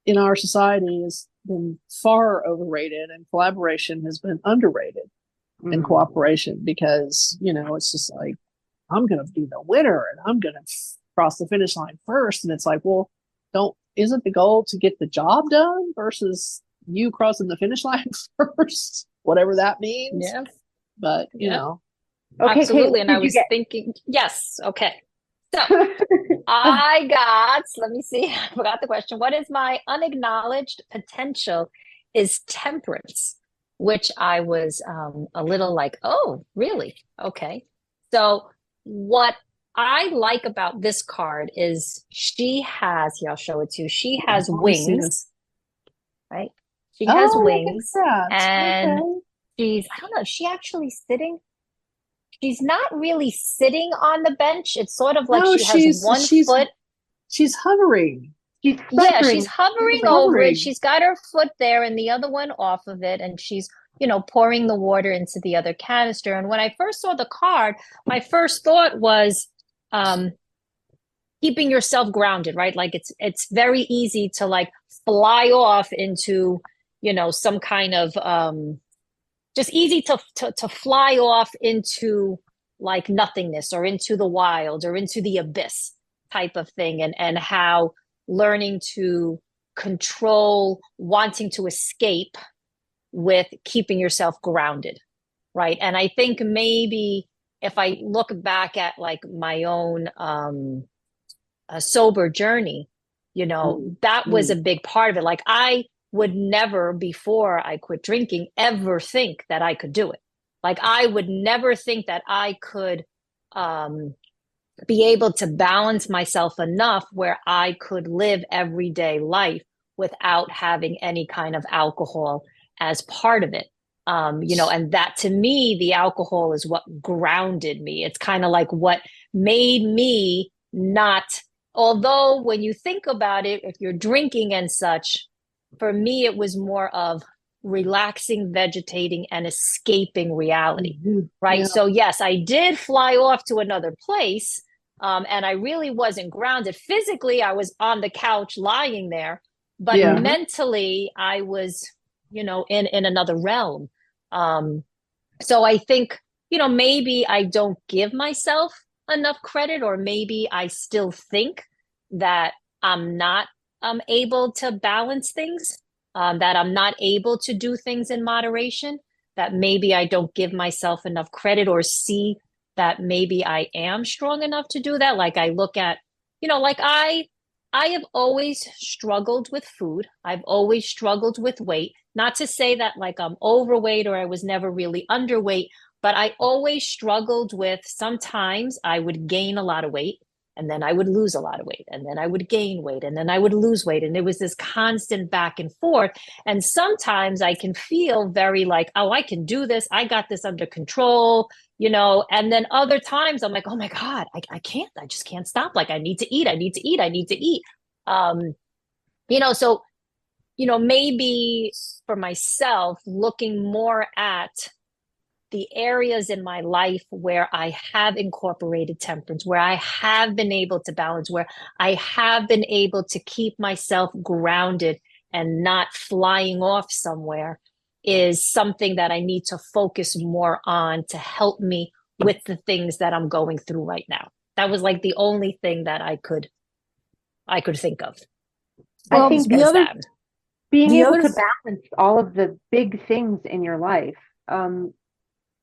in our society has been far overrated and collaboration has been underrated in cooperation because, it's just like, I'm going to be the winner and I'm going to cross the finish line first. And it's like, well, isn't the goal to get the job done versus you crossing the finish line first, whatever that means. Yeah. But, Okay, absolutely. And I was thinking, yes. Okay. So let me see. I forgot the question. What is my unacknowledged potential is temperance, which I was a little like, oh, really? Okay. So what I like about this card is here, I'll show it to you. She has wings, right? She has wings and she's, I don't know, is she actually sitting? She's not really sitting on the bench. It's sort of like she has one foot. She's hovering. She's hovering over it. She's got her foot there and the other one off of it. And she's, pouring the water into the other canister. And when I first saw the card, my first thought was keeping yourself grounded, right? Like it's very easy to like fly off into, some kind of just easy to fly off into like nothingness or into the wild or into the abyss type of thing. And how learning to control wanting to escape with keeping yourself grounded, right? And I think maybe if I look back at like my own sober journey, that was a big part of it. Like I would never, before I quit drinking, ever think that I could do it. Like I would never think that I could be able to balance myself enough where I could live everyday life without having any kind of alcohol as part of it. And that to me, the alcohol is what grounded me. It's kind of like what made me not, although when you think about it, if you're drinking and such, for me, it was more of relaxing, vegetating, and escaping reality, right? Yeah. So yes, I did fly off to another place, and I really wasn't grounded. Physically, I was on the couch lying there, but mentally, I was, in another realm. So I think, maybe I don't give myself enough credit, or maybe I still think that I'm not able to balance things. That I'm not able to do things in moderation, that maybe I don't give myself enough credit or see that maybe I am strong enough to do that. Like I look at, like I have always struggled with food. I've always struggled with weight. Not to say that like I'm overweight or I was never really underweight, but I always struggled with, sometimes I would gain a lot of weight, and then I would lose a lot of weight, and then I would gain weight, and then I would lose weight. And it was this constant back and forth. And sometimes I can feel very like, oh, I can do this. I got this under control, and then other times I'm like, oh my God, I can't, I just can't stop. Like I need to eat, I need to eat, I need to eat. So, maybe for myself, looking more at the areas in my life where I have incorporated temperance, where I have been able to balance, where I have been able to keep myself grounded and not flying off somewhere, is something that I need to focus more on to help me with the things that I'm going through right now. That was like the only thing that I could think of. Well, I think being able to balance all of the big things in your life,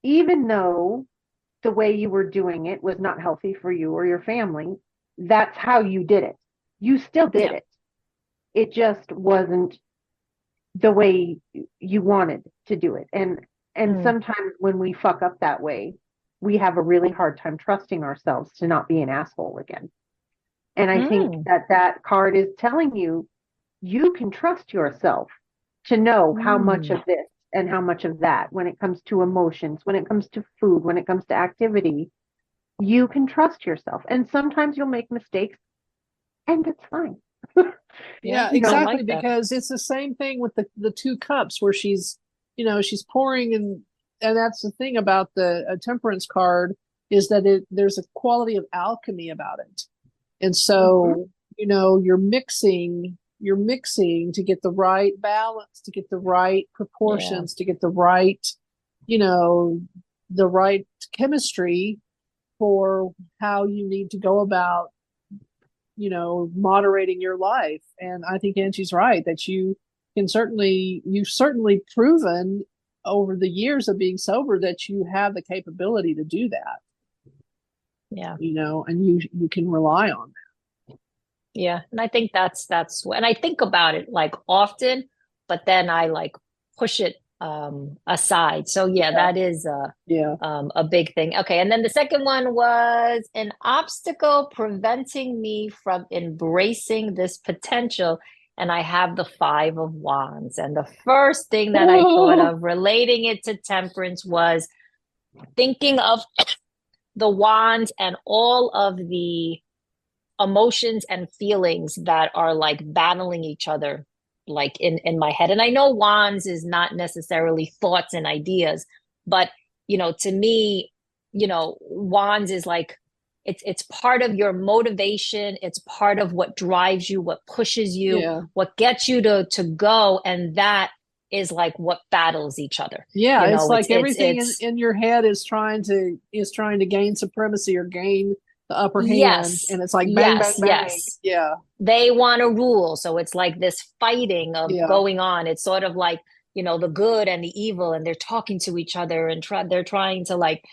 even though the way you were doing it was not healthy for you or your family, that's how you did it. You still did it. It just wasn't the way you wanted to do it. And sometimes when we fuck up that way, we have a really hard time trusting ourselves to not be an asshole again. And I think that card is telling you, you can trust yourself to know how much of this and how much of that, when it comes to emotions, when it comes to food, when it comes to activity, you can trust yourself. And sometimes you'll make mistakes, and it's fine. Yeah, exactly. Like, because it's the same thing with the two cups, where she's pouring, and that's the thing about the temperance card, is that there's a quality of alchemy about it. And so, you're mixing to get the right balance, to get the right proportions, to get the right, the right chemistry for how you need to go about, moderating your life. And I think Angie's right, that you've certainly proven over the years of being sober that you have the capability to do that. Yeah. And you can rely on that. Yeah. And I think that's and I think about it like often, but then I like push it aside. So that is a big thing. Okay. And then the second one was an obstacle preventing me from embracing this potential. And I have the 5 of Wands. And the first thing that I thought of relating it to temperance was thinking of the Wands and all of the emotions and feelings that are like battling each other, like in my head. And I know Wands is not necessarily thoughts and ideas, but to me, Wands is like, it's part of your motivation. It's part of what drives you, what pushes you, what gets you to go. And that is like what battles each other. Yeah. It's like everything in your head is trying to gain supremacy or gain the upper hand, Yes. and it's like bang, bang, Yes. bang. Yes. Yeah. They want to rule. So it's like this fighting of Yeah. going on. It's sort of like, the good and the evil, and they're talking to each other and they're trying to like,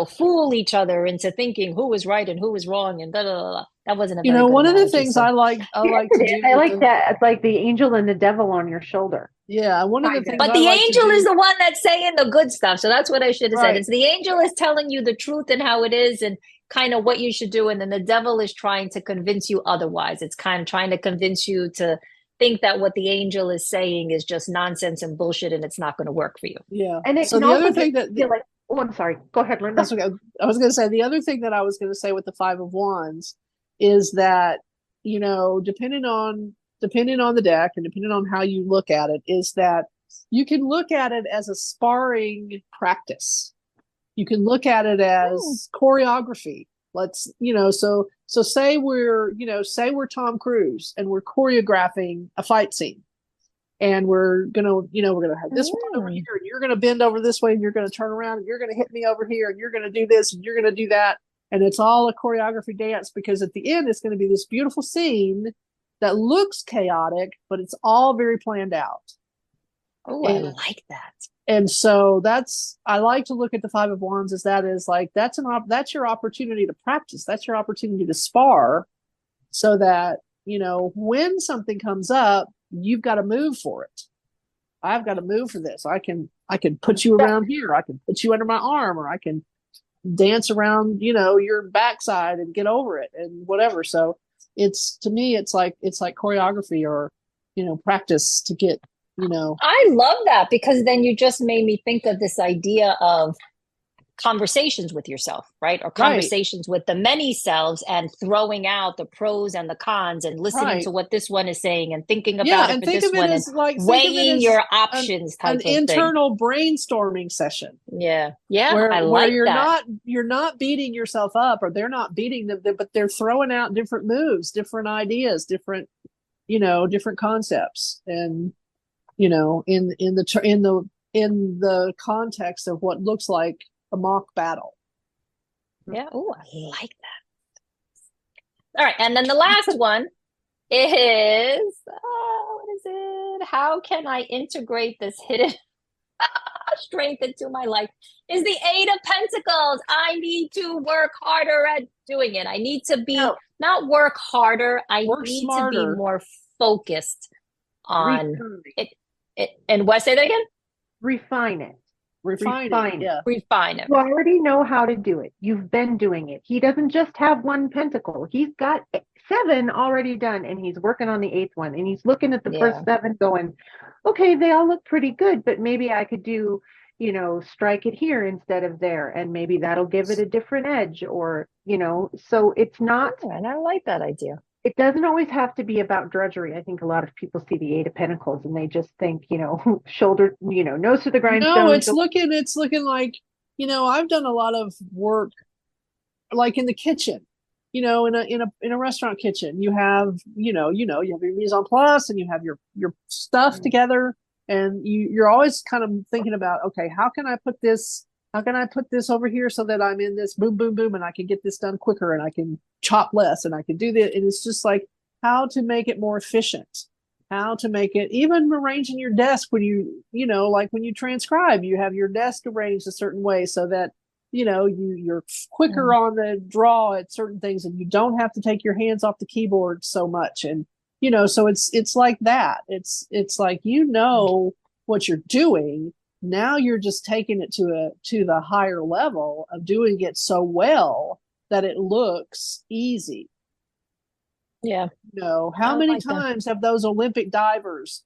fool each other into thinking who was right and who was wrong and da da da. That wasn't a very good one of the analogy, things so. I like to do. I like that. It's like the angel and the devil on your shoulder. Yeah, one of the things. But the angel is the one that's saying the good stuff. So that's what I should have said. It's the angel is telling you the truth and how it is and kind of what you should do. And then the devil is trying to convince you otherwise. It's kind of trying to convince you to think that what the angel is saying is just nonsense and bullshit and it's not going to work for you. Yeah. And so the other thing that like, oh, I'm sorry. Go ahead, Linda. That's okay. I was going to say the other thing that I was going to say with the Five of Wands is that, depending on the deck and depending on how you look at it, is that you can look at it as a sparring practice. You can look at it as choreography. Let's, so say we're Tom Cruise and we're choreographing a fight scene. And we're gonna have this one over here, and you're gonna bend over this way, and you're gonna turn around, and you're gonna hit me over here, and you're gonna do this, and you're gonna do that, and it's all a choreography dance because at the end it's gonna be this beautiful scene that looks chaotic, but it's all very planned out. Oh, I like that. And so I like to look at the Five of Wands as that's your opportunity to practice. That's your opportunity to spar, so that when something comes up, you've got to move for it. I've got to move for this. I can put you around here. I can put you under my arm, or I can dance around, your backside and get over it and whatever. So to me, it's like choreography or, practice to get, I love that because then you just made me think of this idea of conversations with yourself, right? Or conversations with the many selves and throwing out the pros and the cons and listening to what this one is saying and thinking about it for this one and weighing your options type of thing. An internal brainstorming session. Yeah. Yeah. Where you're not beating yourself up, or they're not beating them, but they're throwing out different moves, different ideas, different concepts. And, in the context of what looks like a mock battle. Yeah. Oh, I like that. All right. And then the last one is, what is it? How can I integrate this hidden strength into my life? Is the Eight of Pentacles. I need to work harder at doing it. I need to be, not work harder. I need smarter. To be more focused on it. And what, say that again? Refine it. Refine it. You already know how to do it. You've been doing it. He doesn't just have one pentacle. He's got 7 already done, and he's working on the 8th one. And he's looking at the first 7 going, okay, they all look pretty good, but maybe I could do, strike it here instead of there. And maybe that'll give it a different edge, or, so it's not. And I like that idea. It doesn't always have to be about drudgery. I think a lot of people see the 8 of Pentacles and they just think, shoulder, nose to the grindstone. No, it's looking like, I've done a lot of work, like in the kitchen, in a restaurant kitchen. You have, you have your mise en place and you have your stuff together, and you're always kind of thinking about, okay, how can I put this over here so that I'm in this boom, boom, boom, and I can get this done quicker, and I can chop less, and I can do that. And it's just like how to make it more efficient, how to make it, even arranging your desk when like when you transcribe, you have your desk arranged a certain way so that, you're quicker on the draw at certain things, and you don't have to take your hands off the keyboard so much. And, so it's like that. It's like, what you're doing. Now you're just taking it to the higher level of doing it so well that it looks easy. Yeah. How many times have those Olympic divers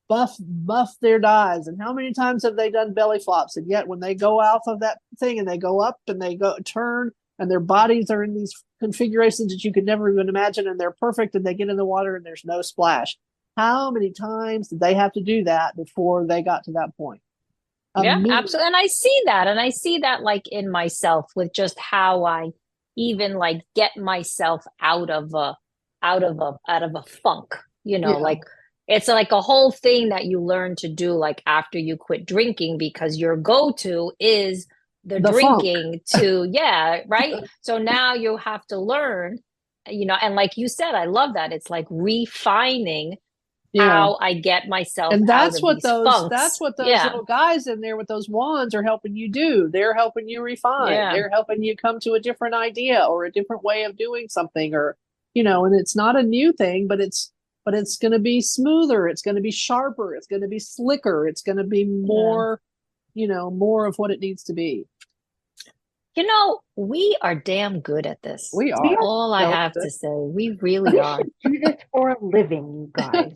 buffed their dives, and how many times have they done belly flops? And yet when they go off of that thing and they go up and they go turn, and their bodies are in these configurations that you could never even imagine, and they're perfect, and they get in the water and there's no splash. How many times did they have to do that before they got to that point? Yeah, absolutely. And I see that like in myself with just how I even like get myself out of a funk, like it's like a whole thing that you learn to do like after you quit drinking, because your go-to is the funk. drinking to, right? So now you have to learn, and like you said, I love that. It's like refining how I get myself and out of these funks. That's what those little guys in there with those wands are helping you do. They're helping you refine. They're helping you come to a different idea or a different way of doing something, or and it's not a new thing, but it's going to be smoother, it's going to be sharper, it's going to be slicker, it's going to be more more of what it needs to be. We are damn good at this. We are. All I have to say. We really are. We should do this for a living, you guys.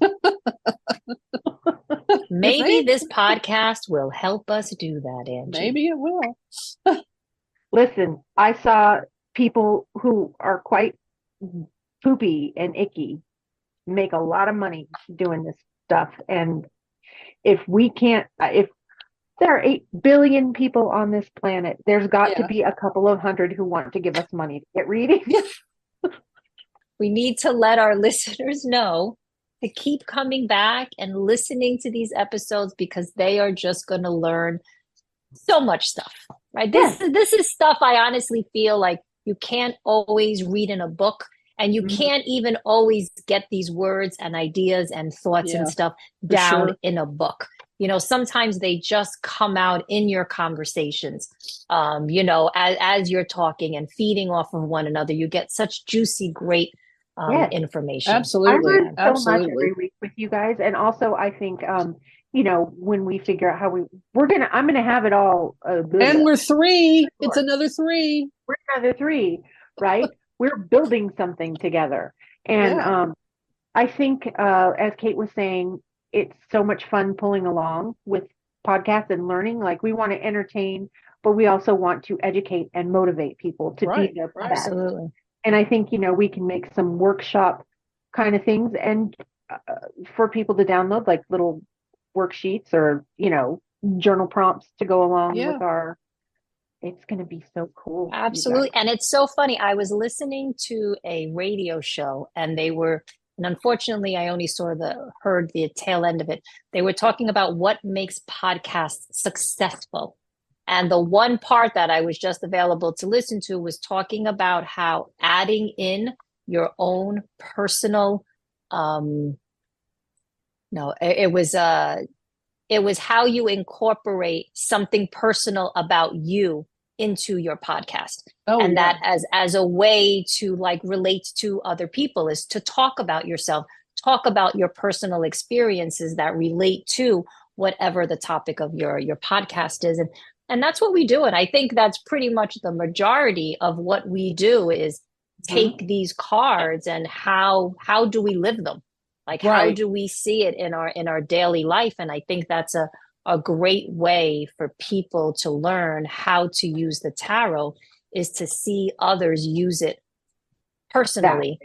Maybe this podcast will help us do that, Angie. Maybe it will. Listen, I saw people who are quite poopy and icky make a lot of money doing this stuff. And if there are 8 billion people on this planet, there's got to be a couple of hundred who want to give us money to get reading. We need to let our listeners know to keep coming back and listening to these episodes, because they are just going to learn so much stuff, right? This is stuff I honestly feel like you can't always read in a book, and you can't even always get these words and ideas and thoughts and stuff down in a book. Sometimes they just come out in your conversations, as you're talking and feeding off of one another. You get such juicy, great information. Absolutely. I learn so much every week with you guys. And also, I think, when we figure out how I'm going to have it all. And we're 3. It's another 3. We're another 3, right? We're building something together. And I think, as Kate was saying, it's so much fun pulling along with podcasts and learning. Like, we want to entertain, but we also want to educate and motivate people to be their best. Absolutely. And I think, we can make some workshop kind of things and for people to download, like little worksheets or, journal prompts to go along with it's going to be so cool. Absolutely. And it's so funny. I was listening to a radio show, and and unfortunately I only heard the tail end of it. They were talking about what makes podcasts successful. And the one part that I was just available to listen to was talking about how adding in your own personal, it was how you incorporate something personal about you into your podcast. That as a way to relate to other people is to talk about yourself, talk about your personal experiences that relate to whatever the topic of your podcast is. And that's what we do. And I think that's pretty much the majority of what we do is take these cards and how do we live them? How do we see it in our daily life? And I think that's a great way for people to learn how to use the tarot, is to see others use it personally,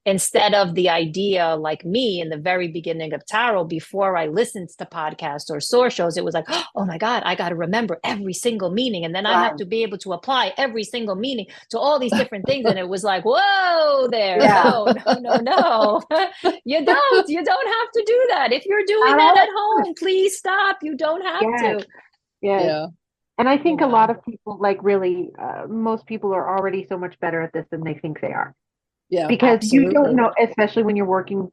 instead of the idea, like me in the very beginning of tarot, before I listened to podcasts or saw shows, it was like, oh my God, I got to remember every single meaning. And then I have to be able to apply every single meaning to all these different things. And it was like, whoa there. No. You don't have to do that. If you're doing that at home, please stop. You don't have to. Yeah. And I think a lot of people, most people are already so much better at this than they think they are. Yeah, because absolutely. You don't know, especially when you're working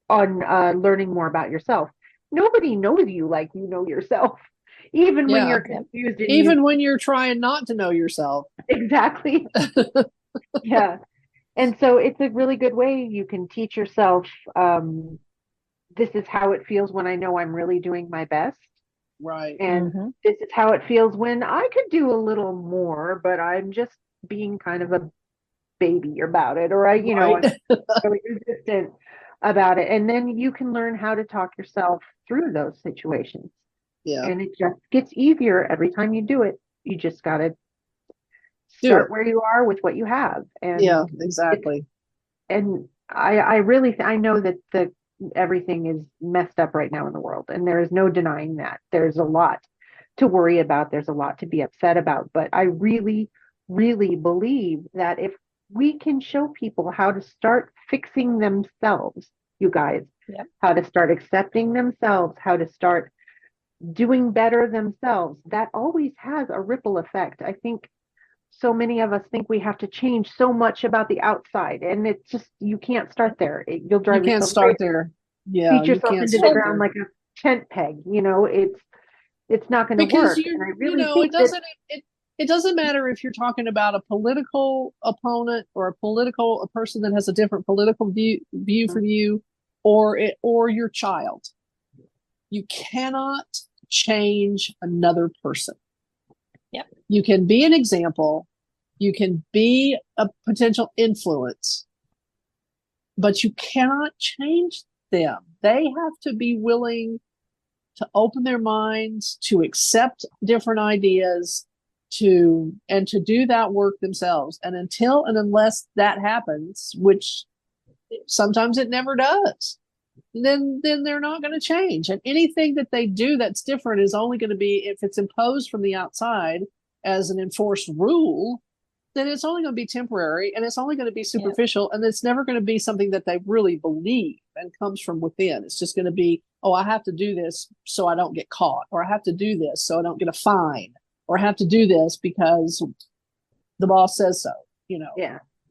on learning more about yourself. Nobody knows you like you know yourself, even when you're confused. Even when you're trying not to know yourself. Exactly. Yeah. And so it's a really good way you can teach yourself, this is how it feels when I know I'm really doing my best. Right. And this is how it feels when I could do a little more, but I'm just being kind of a baby about it, or I'm really resistant about it. And then you can learn how to talk yourself through those situations. Yeah. And it just gets easier every time you do it. You just got to start where you are with what you have. And exactly. And I really, I know that everything is messed up right now in the world, and there is no denying that. There's a lot to worry about. There's a lot to be upset about. But I really, really believe that if we can show people how to start fixing themselves, you guys, how to start accepting themselves, how to start doing better themselves, that always has a ripple effect. I think so many of us think we have to change so much about the outside, and it's just, you can't start there. You'll You drive can't yourself start crazy. there. Yeah, Beat you yourself can't into the start ground there. like a tent peg. It's not going to Because work. And I you really know, think that it doesn't matter if you're talking about a political opponent or a person that has a different political view from you, or your child. You cannot change another person. Yep. You can be an example, you can be a potential influence, but you cannot change them. They have to be willing to open their minds, to accept different ideas, and to do that work themselves. And until and unless that happens, which sometimes it never does, then they're not going to change. And anything that they do that's different is only going to be, if it's imposed from the outside as an enforced rule, then it's only going to be temporary, and it's only going to be superficial, and it's never going to be something that they really believe and comes from within. It's just going to be, oh, I have to do this so I don't get caught, or I have to do this so I don't get a fine, or I have to do this because the boss says so, you know.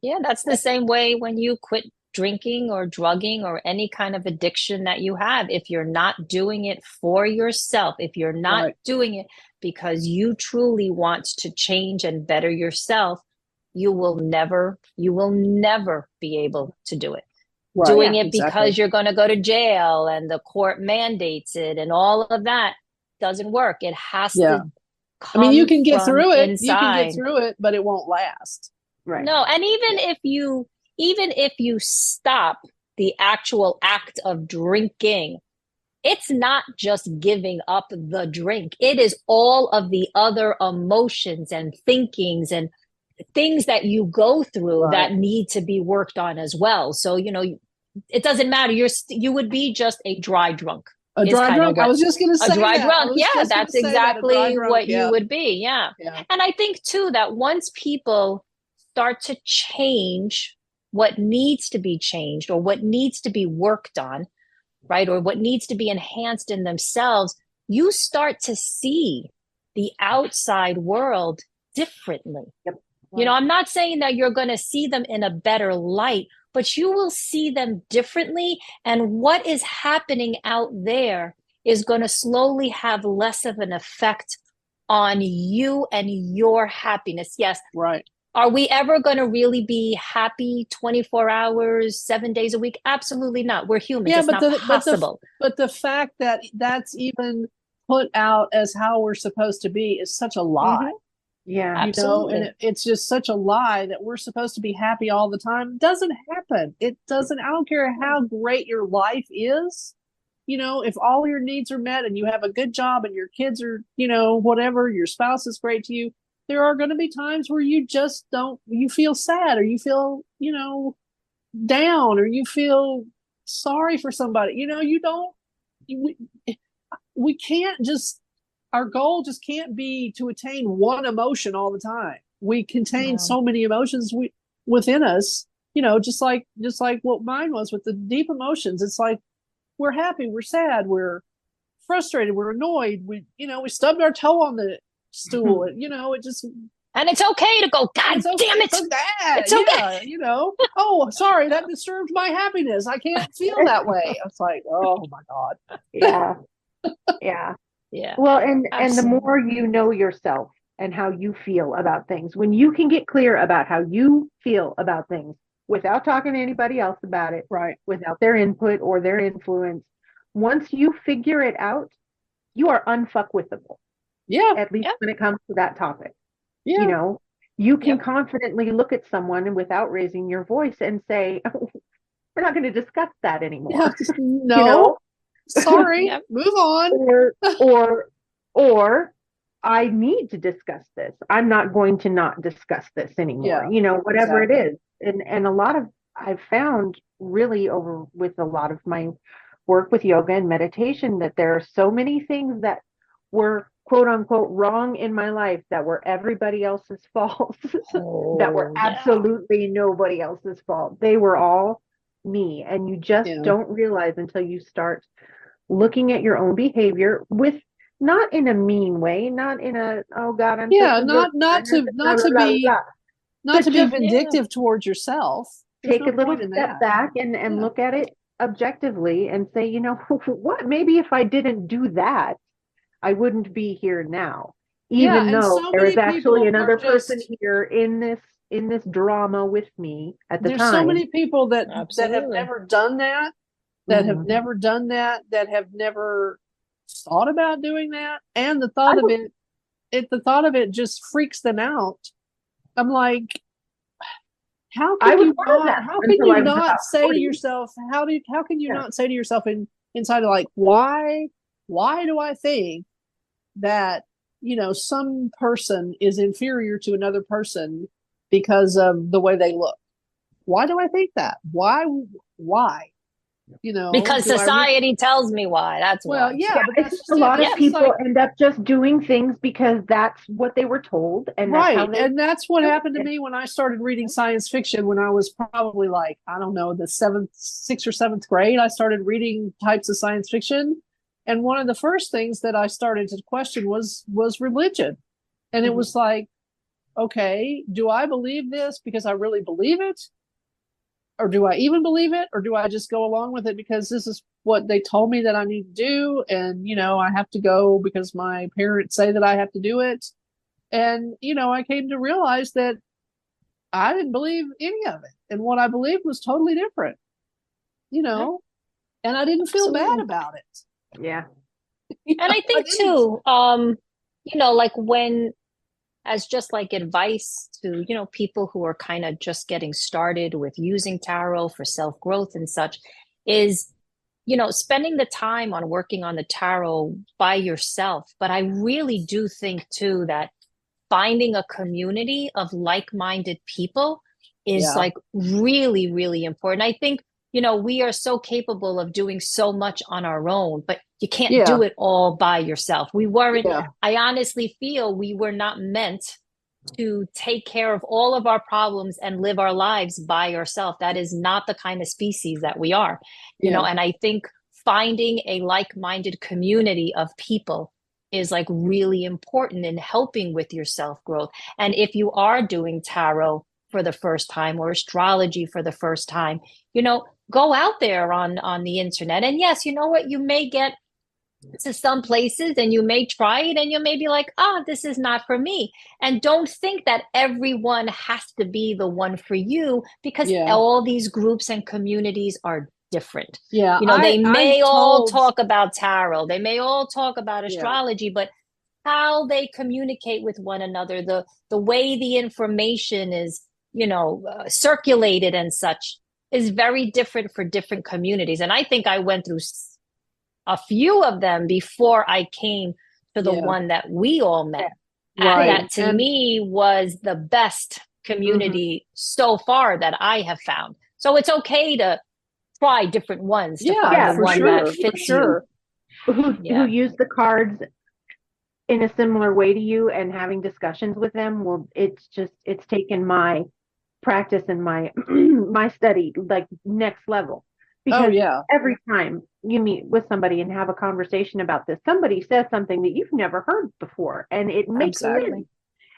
Yeah, that's the same way when you quit drinking or drugging or any kind of addiction that you have. If you're not doing it for yourself, if you're not doing it because you truly want to change and better yourself, you will never be able to do it. Doing it because you're going to go to jail and the court mandates it and all of that doesn't work. It has to come, I mean, you can get through it. Inside. You can get through it, but it won't last. Right. No, and even if you stop the actual act of drinking, it's not just giving up the drink. It is all of the other emotions and thinkings and things that you go through that need to be worked on as well. So, it doesn't matter. You would be just a dry drunk. A dry drunk. I was just going to say a dry that. drunk. Yeah, that's exactly what you would be. Yeah. And I think too that once people start to change what needs to be changed or what needs to be worked on, right, or what needs to be enhanced in themselves, you start to see the outside world differently. Yep. I'm not saying that you're going to see them in a better light, but you will see them differently. And what is happening out there is going to slowly have less of an effect on you and your happiness. Yes. Right. Are we ever going to really be happy 24 hours, 7 days a week? Absolutely not. We're humans. Yeah, it's not possible. But the fact that that's even put out as how we're supposed to be is such a lie. Mm-hmm. Yeah, absolutely. And it's just such a lie that we're supposed to be happy all the time. It doesn't happen. It doesn't. I don't care how great your life is. If all your needs are met and you have a good job and your kids are, whatever, your spouse is great to you, there are going to be times where you just you feel sad, or you feel, down, or you feel sorry for somebody. We can't just, our goal just can't be to attain one emotion all the time. We contain so many emotions within us, just like what mine was with the deep emotions. It's like, we're happy, we're sad, we're frustrated, we're annoyed, we stubbed our toe on the stool. It just, and it's okay to go, God damn it. It's okay. Oh, sorry, that disturbed my happiness. I can't feel that way. It's like, oh my God. Yeah. Yeah. Well, and the more you know yourself and how you feel about things, when you can get clear about how you feel about things without talking to anybody else about it, right, without their input or their influence, once you figure it out, you are unfuckwithable. Yeah. At least when it comes to that topic. Yeah. You can confidently look at someone and without raising your voice and say, oh, we're not going to discuss that anymore. No. Sorry. Move on. or I need to discuss this. I'm not going to not discuss this anymore. Whatever it is. And a lot of, I've found really over with a lot of my work with yoga and meditation that there are so many things that were quote unquote wrong in my life that were everybody else's fault, that were absolutely nobody else's fault. They were all me. And you just don't realize until you start looking at your own behavior with not in a mean way, not in a, oh God, I'm Yeah, such a good blah, blah, blah, blah, not but to be just vindictive towards yourself. There's take no a little point in step that. back and look at it objectively and say, you know, what, maybe if I didn't do that, I wouldn't be here now, Yeah, even and though so there many is actually people are another person just here in this drama with me at the there's so time. many people that have Absolutely. never done that, Mhm. that have never thought about doing that, and the thought of it just freaks them out. I'm like, I was one of them how can until you I was not about say to 40. yourself, how can you Yeah. not say to yourself inside of like, why do I think that, some person is inferior to another person because of the way they look? Why do I think that? Why? Because Do I society tells me why. That's well, why. yeah, Yeah, but it's that's just just a it. lot It's of just Yes. people like, end up just doing things because that's what they were told and that's how right. they And that's what do happened to it. me when I started reading science fiction when I was probably like, I don't know, the sixth or seventh grade. I started reading types of science fiction. And one of the first things that I started to question was religion. And it Mhm. was like, okay, do I believe this because I really believe it? Or do I even believe it? Or do I just go along with it because this is what they told me that I need to do? And, I have to go because my parents say that I have to do it. And, I came to realize that I didn't believe any of it. And what I believed was totally different, you know, and I didn't feel bad Absolutely. about it. Yeah. And I I think didn't. too, like when, as just like advice to, people who are kind of just getting started with using tarot for self-growth and such, is, spending the time on working on the tarot by yourself. But I really do think too that finding a community of like-minded people is Yeah. like really, really important. I think, we are so capable of doing so much on our own, but you can't Yeah. do it all by yourself. We weren't, Yeah. I honestly feel we were not meant to take care of all of our problems and live our lives by ourselves. That is not the kind of species that we are, Yeah. and I think finding a like-minded community of people is like really important in helping with your self-growth. And if you are doing tarot for the first time or astrology for the first time, go out there on the internet. And yes, you know what? You may get to some places and you may try it and you may be like, this is not for me. And don't think that everyone has to be the one for you, because Yeah. all these groups and communities are different. Yeah. They I've may all told, talk about tarot, they may all talk about yeah. astrology, but how they communicate with one another, the way the information is, circulated and such, is very different for different communities. And I think I went through a few of them before I came to the Yeah. one that we all met. Right. That to And me was the best community so far that I have found. So it's okay to try different ones to yeah, find the Yeah. for one that sure. For fits you. sure. Who Yeah. use the cards in a similar way to you and having discussions with them, well, it's taken my practice and my my study like next level, Oh, because yeah. every time you meet with somebody and have a conversation about this, somebody says something that you've never heard before and it makes Absolutely. sense,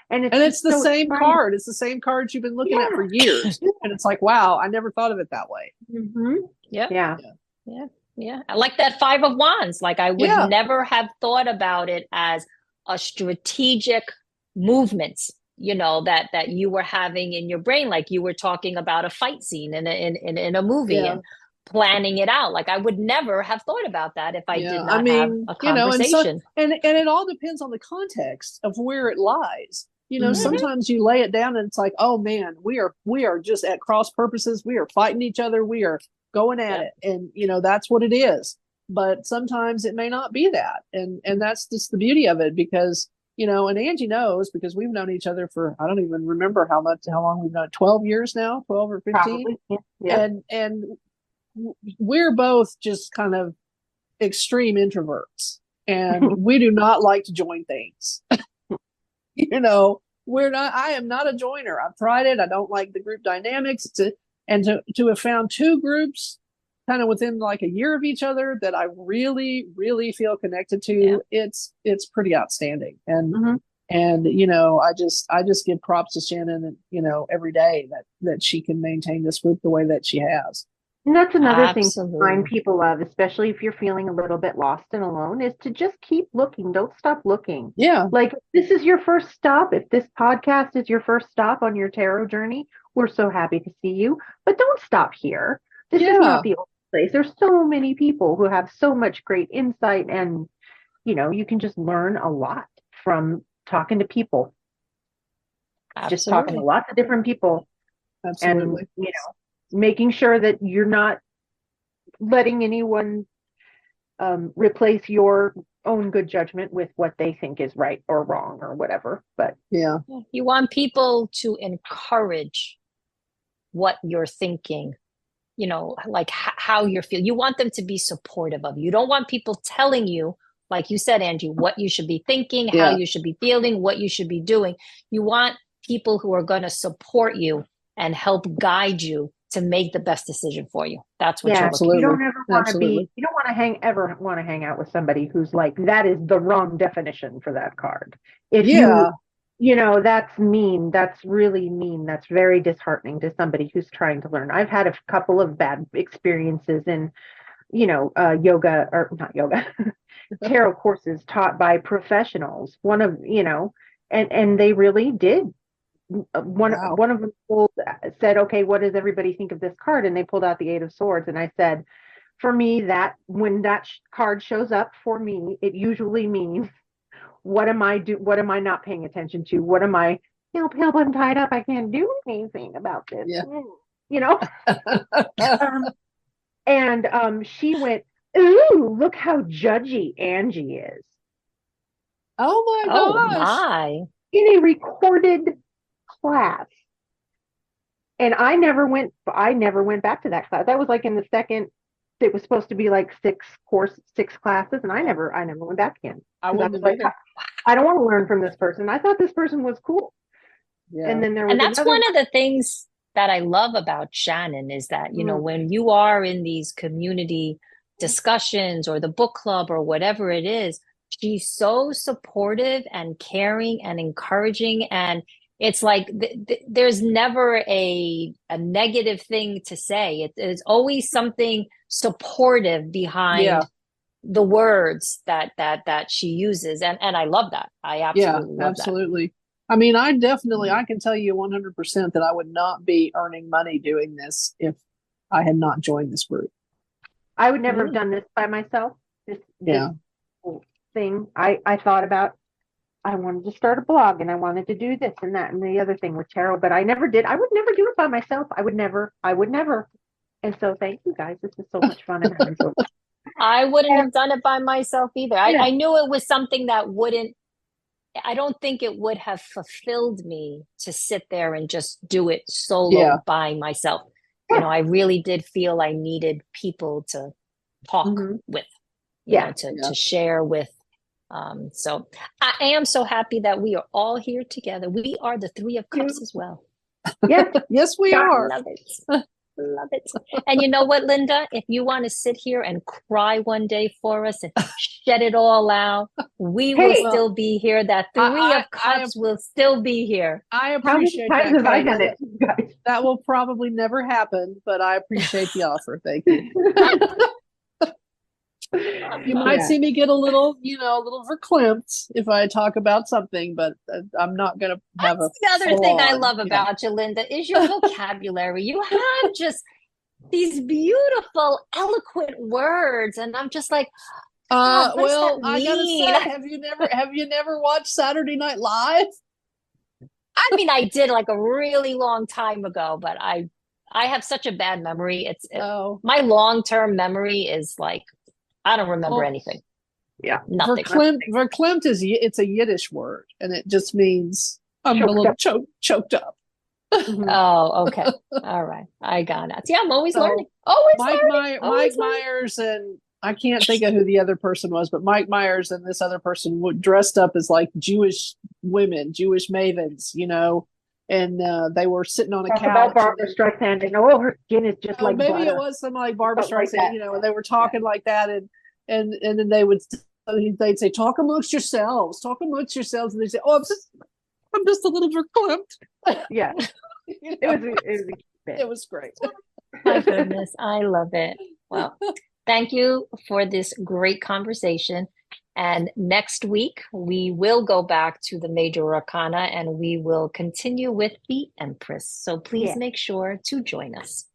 and it's And just it's the so same exciting. card. It's the same cards you've been looking at for Yeah. years. And it's like, wow, I never thought of it that way. Mm-hmm. Yeah. Yeah. Yeah. Yeah. I like that Five of Wands. Like I would Yeah. never have thought about it as a strategic movement, that you were having in your brain. Like you were talking about a fight scene in a movie Yeah. and planning it out. Like I would never have thought about that if I did Yeah. I not have mean, a and so, conversation. and it all depends on the context of where it lies. Mhm. Sometimes you lay it down and it's like, oh man, we are just at cross purposes. We are fighting each other. We are going at it. And, that's what it is. But sometimes it may not be that. And that's just the beauty of it because, and Angie knows because we've known each other for, I don't even remember how long we've known, 12 years now, 12 or 15. Probably. Yeah. And we're both just kind of extreme introverts and we do not like to join things. I am not a joiner. I've tried it. I don't like the group dynamics and to have found two groups kind of within like a year of each other that I really, really feel connected to, it's pretty outstanding. And you know, I just give props to Shannon, and you know, every day that she can maintain this group the way that she has. And that's another thing to remind people of, especially if you're feeling a little bit lost and alone, is to just keep looking. Don't stop looking. Yeah. Like, this is your first stop. If this podcast is your first stop on your tarot journey, we're so happy to see you. But don't stop here. This is not the only place. There's so many people who have so much great insight, and you know, you can just learn a lot from talking to people. Absolutely. Just talking to lots of different people. Absolutely. And, you know, making sure that you're not letting anyone replace your own good judgment with what they think is right or wrong or whatever. But yeah, you want people to encourage what you're thinking, you know, like how you're feeling. You want them to be supportive of you. You don't want people telling you, like you said, Angie, what you should be thinking, how you should be feeling, what you should be doing. You want people who are going to support you and help guide you to make the best decision for you. That's what you're looking for. You don't ever want to be, you don't want to ever want to hang out with somebody who's like, that is the wrong definition for that card. If you know, that's mean, that's really mean. That's very disheartening to somebody who's trying to learn. I've had a couple of bad experiences in, you know, yoga, or not yoga, tarot courses taught by professionals. One of, you know, and they really did. One of them said, okay, what does everybody think of this card? And they pulled out the 8 of Swords. And I said, for me, that when that card shows up for me, it usually means, what am I not paying attention to? What am I, help, I'm tied up. I can't do anything about this. Yeah. You know? She went, ooh, look how judgy Angie is. Oh my gosh. Oh my. In a recorded class. And I never went back to that class. That was like in the second, it was supposed to be like 6 classes, and I never went back again. I wouldn't like, either. I don't want to learn from this person. I thought this person was cool. Yeah. And then there was and that's one of the things that I love about Shannon is that, you know, when you are in these community discussions or the book club or whatever it is, she's so supportive and caring and encouraging. And it's like there's never a negative thing to say. It's always something supportive behind the words that she uses. And I love that. I absolutely love absolutely. That. I mean, I can tell you 100% that I would not be earning money doing this if I had not joined this group. I would never have done this by myself. This whole thing. I thought about, I wanted to start a blog and I wanted to do this and that and the other thing with tarot, but I never did. I would never do it by myself. I would never. And so thank you guys. This is so much fun. I wouldn't have done it by myself either. I knew it was something that I don't think it would have fulfilled me to sit there and just do it solo by myself. You know, I really did feel I needed people to talk with, you know, to share with. So I am so happy that we are all here together. We are the 3 of Cups as well. Yeah. Yes, we are. Love it. Love it. And you know what, Linda? If you want to sit here and cry one day for us and shed it all out, we will still be here. That 3 of Cups will still be here. I appreciate that. Have I done it, guys? That will probably never happen, but I appreciate the offer. Thank you. You might see me get a little verklempt if I talk about something, but I'm not going to have the other thing I love about you, Linda, is your vocabulary. You have just these beautiful, eloquent words, and I'm just like, well, I gotta say, have you never watched Saturday Night Live? I mean, I did like a really long time ago, but I have such a bad memory. My long-term memory is like, I don't remember anything. Yeah. Nothing. Verklempt it's a Yiddish word, and it just means I'm a little choked up. Oh, okay. All right. I got it. Yeah, I'm always learning. Mike Myers, and I can't think of who the other person was, but Mike Myers and this other person dressed up as like Jewish women, Jewish mavens, you know, and they were sitting on a Talk couch. about Barbara Streisand, and oh, her skin is just like maybe butter. it was somebody like Barbara Something like Streisand, that. you know, and they were talking like that, and then they'd say, talk amongst yourselves, and they say, oh, I'm just a little verklempt. Yeah, You know? it was great. My goodness, I love it. Well, thank you for this great conversation. And next week, we will go back to the major arcana and we will continue with the Empress. So please make sure to join us.